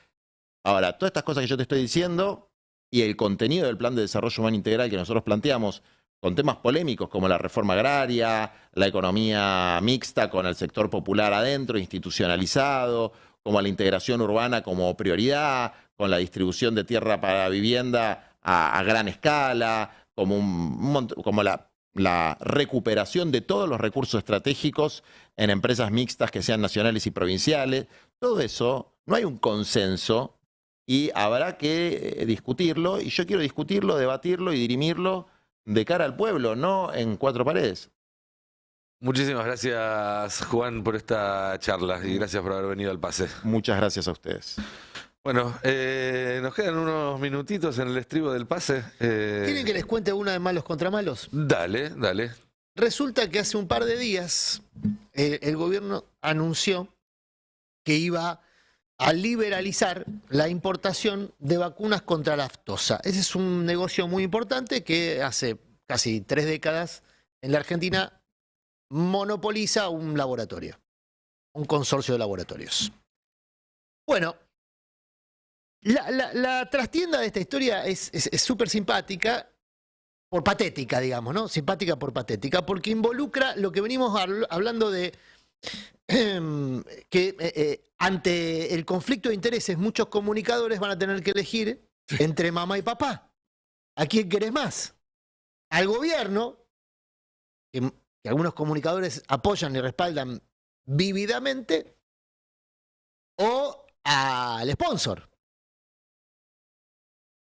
Ahora, todas estas cosas que yo te estoy diciendo y el contenido del plan de desarrollo humano integral que nosotros planteamos, con temas polémicos como la reforma agraria, la economía mixta con el sector popular adentro, institucionalizado, como la integración urbana como prioridad, con la distribución de tierra para vivienda a gran escala, como la recuperación de todos los recursos estratégicos en empresas mixtas que sean nacionales y provinciales. Todo eso, no hay un consenso y habrá que discutirlo, y yo quiero discutirlo, debatirlo y dirimirlo de cara al pueblo, no en 4 paredes. Muchísimas gracias, Juan, por esta charla y gracias por haber venido al pase. Muchas gracias a ustedes. Bueno, nos quedan unos minutitos en el estribo del pase. ¿Quieren que les cuente una de malos contra malos? Dale, dale. Resulta que hace un par de días el gobierno anunció que iba a liberalizar la importación de vacunas contra la aftosa. Ese es un negocio muy importante que hace casi 3 décadas en la Argentina monopoliza un laboratorio, un consorcio de laboratorios. Bueno, la trastienda de esta historia es súper simpática, por patética, digamos, ¿no? Simpática por patética, porque involucra lo que venimos hablando de que ante el conflicto de intereses muchos comunicadores van a tener que elegir entre mamá y papá. ¿A quién querés más? Al gobierno, que algunos comunicadores apoyan y respaldan vívidamente, o al sponsor,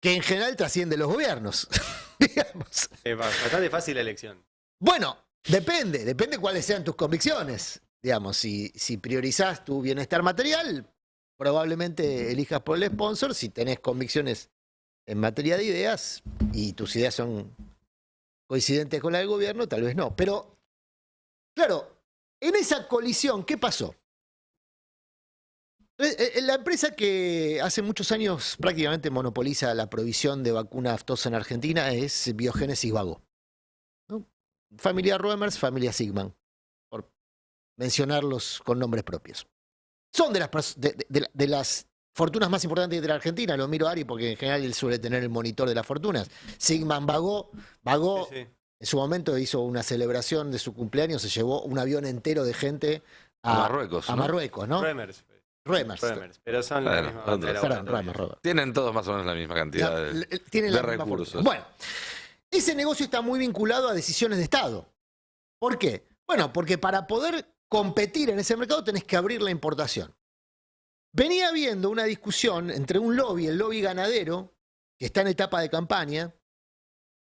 que en general trasciende los gobiernos. Digamos. Bastante fácil la elección. Bueno, depende cuáles sean tus convicciones. Digamos, si priorizás tu bienestar material, probablemente elijas por el sponsor. Si tenés convicciones en materia de ideas y tus ideas son coincidentes con la del gobierno, tal vez no. Pero, claro, en esa colisión, ¿qué pasó? La empresa que hace muchos años prácticamente monopoliza la provisión de vacuna aftosa en Argentina es Biogénesis Vago, ¿no? Familia Roemers, familia Sigman, por mencionarlos con nombres propios. Son de las fortunas más importantes de la Argentina. Lo miro a Ari porque en general él suele tener el monitor de las fortunas. Sigman Vago sí. En su momento hizo una celebración de su cumpleaños, se llevó un avión entero de gente a Marruecos, ¿no? Marruecos, ¿no? Roemers. Pero son la misma. Tienen todos más o menos la misma cantidad de recursos. Bueno, ese negocio está muy vinculado a decisiones de Estado. ¿Por qué? Bueno, porque para poder competir en ese mercado tenés que abrir la importación. Venía habiendo una discusión entre un lobby, el lobby ganadero, que está en etapa de campaña,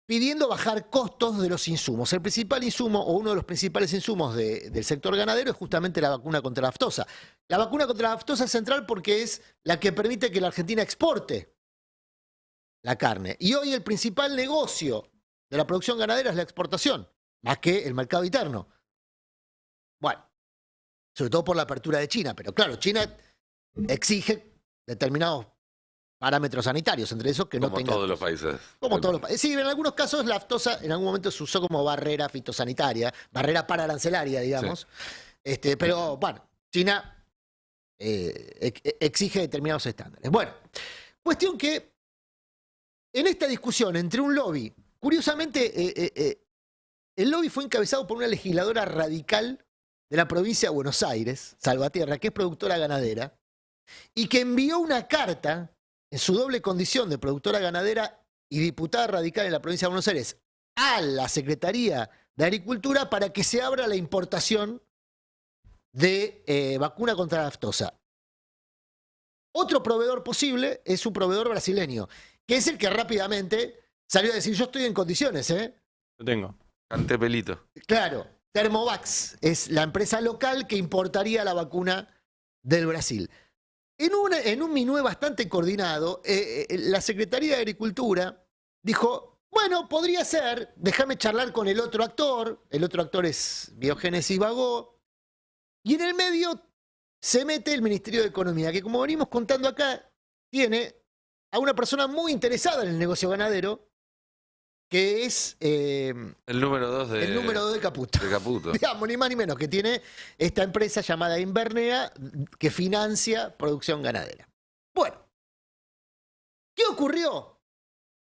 pidiendo bajar costos de los insumos. El principal insumo, o uno de los principales insumos del sector ganadero, es justamente la vacuna contra la aftosa. La vacuna contra la aftosa es central porque es la que permite que la Argentina exporte la carne. Y hoy el principal negocio de la producción ganadera es la exportación, más que el mercado interno. Bueno, sobre todo por la apertura de China. Pero claro, China exige determinados parámetros sanitarios, entre esos que no tengan. Como todos los países. Como todos los países. Sí, en algunos casos la aftosa en algún momento se usó como barrera fitosanitaria, barrera paraarancelaria, digamos. Pero bueno, China exige determinados estándares. Bueno, cuestión que en esta discusión entre un lobby, curiosamente, el lobby fue encabezado por una legisladora radical de la provincia de Buenos Aires, Salvatierra, que es productora ganadera, y que envió una carta en su doble condición de productora ganadera y diputada radical en la provincia de Buenos Aires a la Secretaría de Agricultura para que se abra la importación de vacuna contra la aftosa. Otro proveedor posible es un proveedor brasileño, que es el que rápidamente salió a decir: yo estoy en condiciones, Lo tengo. Antepelito. Claro, Thermovax es la empresa local que importaría la vacuna del Brasil. En un minué bastante coordinado, la Secretaría de Agricultura dijo: bueno, podría ser, déjame charlar con el otro actor es Biogénesis Vago, y en el medio se mete el Ministerio de Economía, que como venimos contando acá, tiene a una persona muy interesada en el negocio ganadero, que es el número 2 de Caputo. De Caputo. Digamos, ni más ni menos, que tiene esta empresa llamada Invernea, que financia producción ganadera. Bueno, ¿qué ocurrió?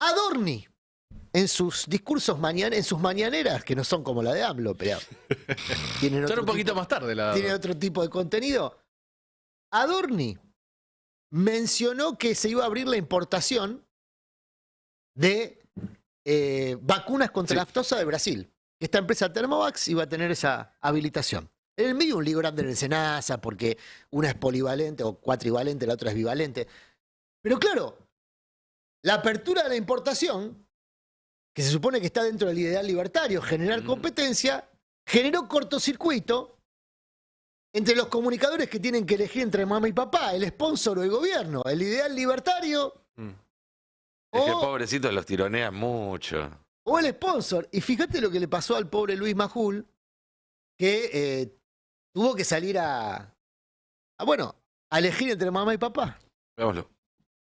Adorni, en sus discursos en sus mañaneras, que no son como la de AMLO, pero tienen un poquito más tarde tienen otro tipo de contenido. Adorni mencionó que se iba a abrir la importación de vacunas contra la aftosa de Brasil. Esta empresa Thermovax iba a tener esa habilitación. En el medio un lío grande en el SENASA, porque una es polivalente o cuatrivalente, la otra es bivalente. Pero claro, la apertura de la importación, que se supone que está dentro del ideal libertario, generar competencia, generó cortocircuito entre los comunicadores que tienen que elegir entre mamá y papá, el sponsor o el gobierno, el ideal libertario Es que pobrecitos los tironean mucho. o el sponsor. Y fíjate lo que le pasó al pobre Luis Majul, que tuvo que salir a elegir entre mamá y papá. Veámoslo.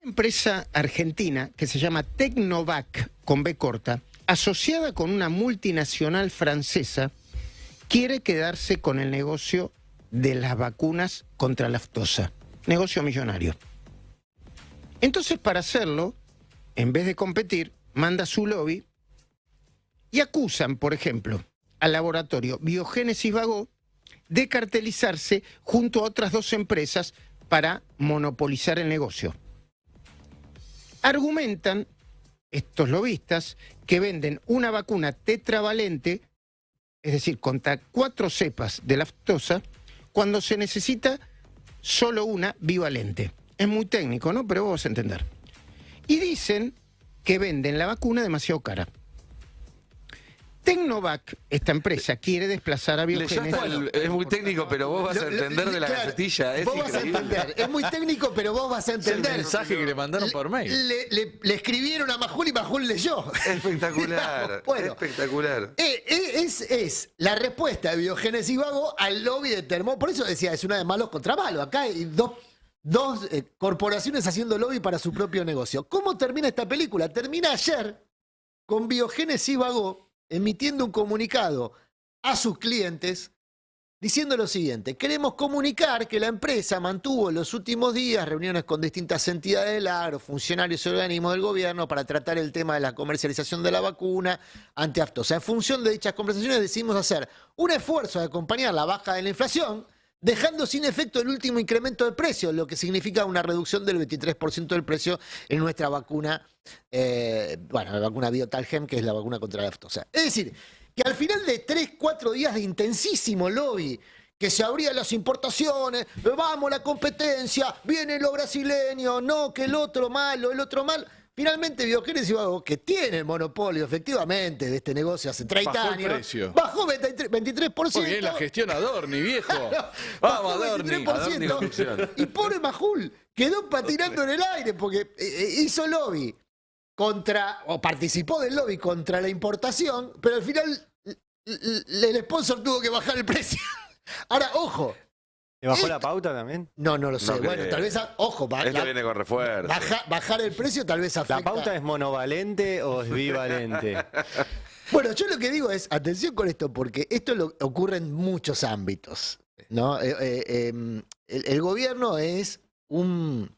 Empresa argentina que se llama Tecnovac, con B corta, asociada con una multinacional francesa, quiere quedarse con el negocio de las vacunas contra la aftosa. Negocio millonario. Entonces, para hacerlo, en vez de competir, manda su lobby y acusan, por ejemplo, al laboratorio Biogénesis Vagó de cartelizarse junto a otras 2 empresas para monopolizar el negocio. Argumentan estos lobistas que venden una vacuna tetravalente, es decir, contra 4 cepas de la aftosa, cuando se necesita solo una bivalente. Es muy técnico, ¿no? Pero vos vas a entender. Y dicen que venden la vacuna demasiado cara. Tecnovac, esta empresa, quiere desplazar a Biogénesis. Es muy técnico, pero vos vas a entender de la gacetilla. Es vos vas a entender. Es muy técnico, pero vos vas a entender. El mensaje que le mandaron por mail. Le escribieron a Majul y Majul leyó. Espectacular. Bueno, espectacular. Es la respuesta de Biogénesis Vago al lobby de Termo. Por eso decía, es una de malos contra malos. Acá hay dos corporaciones haciendo lobby para su propio negocio. ¿Cómo termina esta película? Termina ayer con Biogénesis Vago emitiendo un comunicado a sus clientes diciendo lo siguiente: queremos comunicar que la empresa mantuvo en los últimos días reuniones con distintas entidades del agro, funcionarios y organismos del gobierno para tratar el tema de la comercialización de la vacuna antiaftosa. En función de dichas conversaciones decidimos hacer un esfuerzo de acompañar la baja de la inflación, dejando sin efecto el último incremento de precio, lo que significa una reducción del 23% del precio en nuestra vacuna, la vacuna Biotalgem, que es la vacuna contra la aftosa. Es decir, que al final de 3-4 días de intensísimo lobby, que se abrían las importaciones, vamos la competencia, viene lo brasileño, no, que el otro malo, finalmente Biogénesis Vago, que tiene el monopolio efectivamente de este negocio hace 30 años, precio. Bajó 23%. Porque la gestión Adorni, viejo. Vamos, Adorni. Y pobre Majul quedó patinando en el aire porque hizo lobby participó del lobby contra la importación, pero al final el sponsor tuvo que bajar el precio. Ahora, ojo. ¿Le bajó la pauta también? No lo sé. No bueno, tal vez, ojo. Esto viene con refuerzo. Bajar el precio tal vez afecta. ¿La pauta es monovalente o es bivalente? Bueno, yo lo que digo es, atención con esto, porque esto ocurre en muchos ámbitos, ¿no? El gobierno es un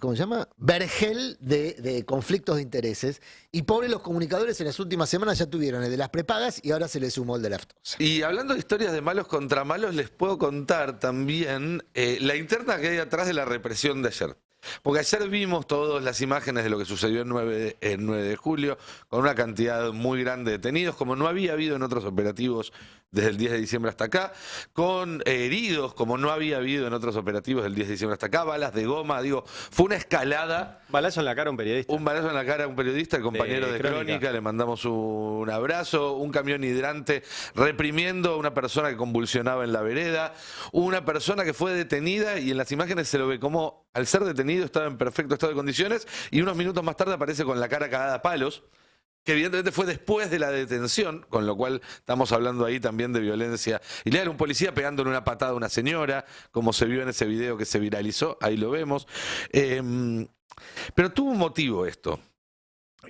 ¿cómo se llama? Vergel de conflictos de intereses. Y pobres los comunicadores en las últimas semanas ya tuvieron el de las prepagas y ahora se les sumó el de la aftosa. Y hablando de historias de malos contra malos, les puedo contar también la interna que hay atrás de la represión de ayer. Porque ayer vimos todas las imágenes de lo que sucedió el 9 de julio, con una cantidad muy grande de detenidos, como no había habido en otros operativos desde el 10 de diciembre hasta acá, con heridos, como no había habido en otros operativos del 10 de diciembre hasta acá, balas de goma, fue una escalada. Balazo en la cara a un periodista. Un balazo en la cara a un periodista, el compañero de Crónica, le mandamos un abrazo, un camión hidrante reprimiendo a una persona que convulsionaba en la vereda, una persona que fue detenida y en las imágenes se lo ve como al ser detenido estaba en perfecto estado de condiciones y unos minutos más tarde aparece con la cara cagada a palos, que evidentemente fue después de la detención, con lo cual estamos hablando ahí también de violencia ilegal. Un policía pegándole una patada a una señora, como se vio en ese video que se viralizó, ahí lo vemos. Pero tuvo un motivo esto.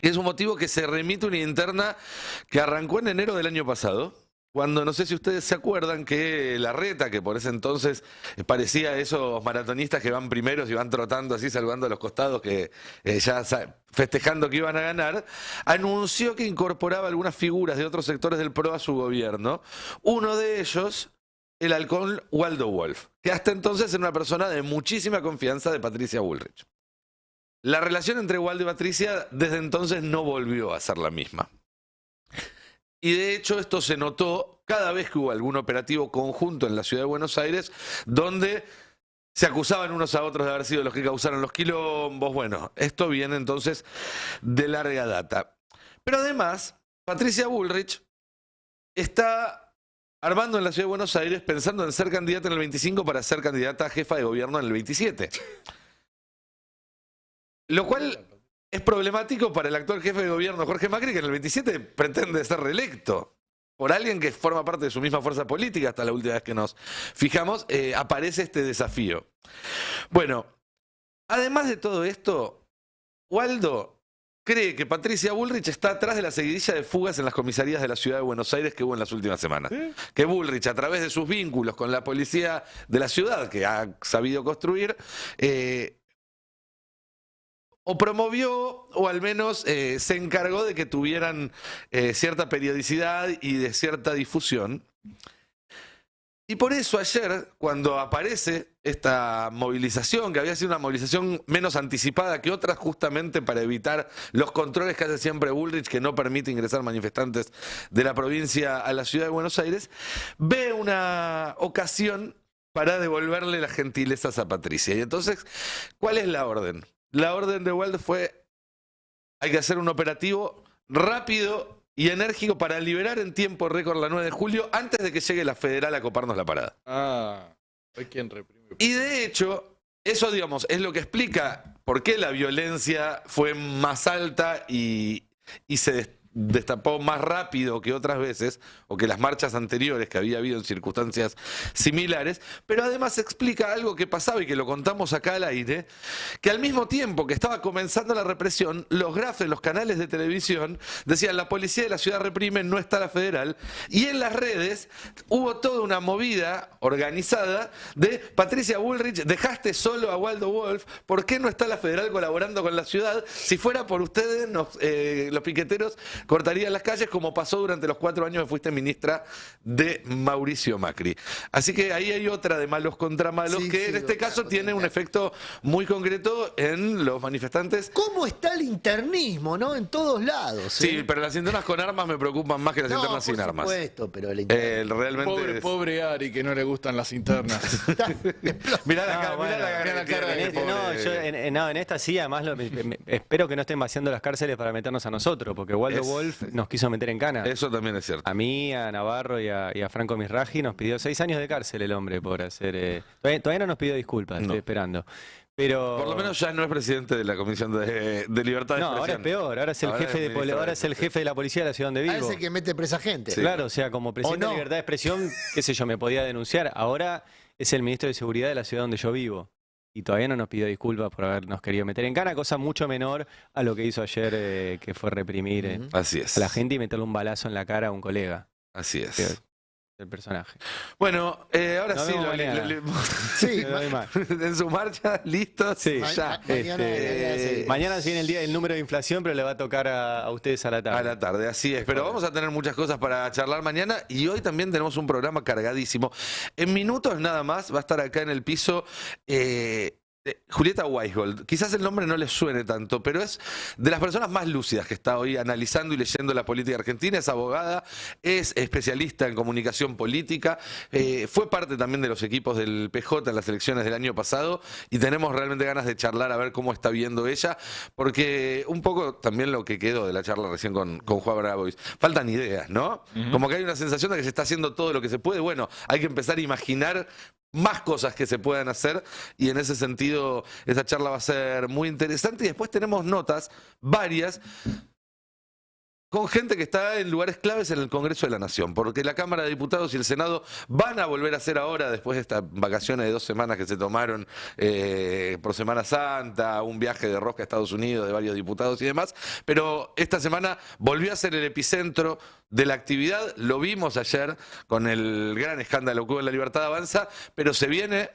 Y es un motivo que se remite a una interna que arrancó en enero del año pasado, cuando no sé si ustedes se acuerdan que Larreta, que por ese entonces parecía esos maratonistas que van primeros y van trotando así, salvando a los costados, que ya festejando que iban a ganar, anunció que incorporaba algunas figuras de otros sectores del PRO a su gobierno. Uno de ellos, el halcón Waldo Wolf, que hasta entonces era una persona de muchísima confianza de Patricia Bullrich. La relación entre Waldo y Patricia desde entonces no volvió a ser la misma. Y de hecho esto se notó cada vez que hubo algún operativo conjunto en la ciudad de Buenos Aires, donde se acusaban unos a otros de haber sido los que causaron los quilombos. Bueno, esto viene entonces de larga data. Pero además, Patricia Bullrich está armando en la Ciudad de Buenos Aires pensando en ser candidata en el 25 para ser candidata a jefa de gobierno en el 27. Lo cual es problemático para el actual jefe de gobierno, Jorge Macri, que en el 27 pretende ser reelecto por alguien que forma parte de su misma fuerza política. Hasta la última vez que nos fijamos, aparece este desafío. Bueno, además de todo esto, Waldo cree que Patricia Bullrich está atrás de la seguidilla de fugas en las comisarías de la Ciudad de Buenos Aires que hubo en las últimas semanas. ¿Sí? Que Bullrich, a través de sus vínculos con la policía de la ciudad, que ha sabido construir, o promovió, o al menos se encargó de que tuvieran cierta periodicidad y de cierta difusión. Y por eso ayer, cuando aparece esta movilización, que había sido una movilización menos anticipada que otras, justamente para evitar los controles que hace siempre Bullrich, que no permite ingresar manifestantes de la provincia a la Ciudad de Buenos Aires, ve una ocasión para devolverle las gentilezas a Patricia. Y entonces, ¿cuál es la orden? La orden de Waldo fue: hay que hacer un operativo rápido y enérgico para liberar en tiempo récord la 9 de julio antes de que llegue la federal a coparnos la parada. Hay quien reprime. Y de hecho, eso, digamos, es lo que explica por qué la violencia fue más alta y se destapó más rápido que otras veces, o que las marchas anteriores que había habido en circunstancias similares, pero además explica algo que pasaba y que lo contamos acá al aire, que al mismo tiempo que estaba comenzando la represión, los grafos en los canales de televisión decían: la policía de la ciudad reprime, no está la federal, y en las redes hubo toda una movida organizada de: Patricia Bullrich, dejaste solo a Waldo Wolf, ¿por qué no está la federal colaborando con la ciudad? Si fuera por ustedes, los piqueteros cortarían las calles, como pasó durante los 4 años que fuiste ministra de Mauricio Macri. Así que ahí hay otra de malos contra malos, que en este caso tiene un efecto muy concreto en los manifestantes. ¿Cómo está el internismo, no? En todos lados. Sí, pero las internas con armas me preocupan más que las internas sin armas. Por supuesto, pero el realmente pobre Ari, que no le gustan las internas. Mirá la cara. En esta sí, además espero que no estén vaciando las cárceles para meternos a nosotros, porque Waldo Wolf nos quiso meter en cana. Eso también es cierto. A mí, a Navarro y a Franco Misraji nos pidió 6 años de cárcel el hombre por hacer... Todavía no nos pidió disculpas, estoy esperando. Pero... Por lo menos ya no es presidente de la Comisión de Libertad de Expresión. Ahora es peor, ahora es el jefe de la policía de la ciudad donde vivo. Parece que mete presa gente. Sí. Claro, o sea, como presidente de Libertad de Expresión, qué sé yo, me podía denunciar. Ahora es el ministro de Seguridad de la ciudad donde yo vivo. Y todavía no nos pidió disculpas por habernos querido meter en cana, cosa mucho menor a lo que hizo ayer, que fue reprimir Así es. a la gente y meterle un balazo en la cara a un colega. Así es. El personaje. Bueno, ahora Nos sí, sí, en su marcha, listos. Sí, ya. Mañana viene el número de inflación, pero le va a tocar a ustedes a la tarde. A la tarde, así es. Pero vamos a tener muchas cosas para charlar mañana, y hoy también tenemos un programa cargadísimo. En minutos nada más va a estar acá en el piso Julieta Weisgold. Quizás el nombre no les suene tanto, pero es de las personas más lúcidas que está hoy analizando y leyendo la política argentina. Es abogada, es especialista en comunicación política, fue parte también de los equipos del PJ en las elecciones del año pasado, y tenemos realmente ganas de charlar a ver cómo está viendo ella, porque un poco también lo que quedó de la charla recién con Juan Grabois, faltan ideas, ¿no? Como que hay una sensación de que se está haciendo todo lo que se puede. Bueno, hay que empezar a imaginar más cosas que se puedan hacer, y en ese sentido esta charla va a ser muy interesante. Y después tenemos notas, varias, con gente que está en lugares claves en el Congreso de la Nación, porque la Cámara de Diputados y el Senado van a volver a hacer ahora, después de estas vacaciones de 2 semanas que se tomaron por Semana Santa, un viaje de rosca a Estados Unidos de varios diputados y demás, pero esta semana volvió a ser el epicentro de la actividad. Lo vimos ayer con el gran escándalo que hubo en La Libertad Avanza, pero se viene,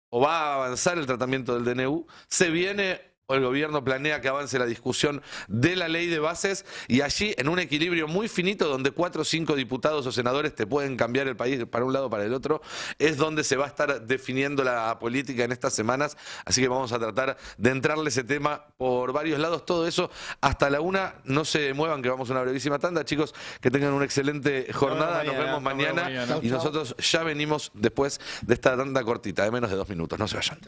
o va a avanzar el tratamiento del DNU, se viene, o el gobierno planea que avance la discusión de la ley de bases, y allí, en un equilibrio muy finito, donde 4 o 5 diputados o senadores te pueden cambiar el país para un lado o para el otro, es donde se va a estar definiendo la política en estas semanas. Así que vamos a tratar de entrarle ese tema por varios lados. Todo eso hasta la 1. No se muevan, que vamos a una brevísima tanda. Chicos, que tengan una excelente jornada. Nos vemos mañana. Y nosotros ya venimos después de esta tanda cortita, de menos de 2 minutos. No se vayan.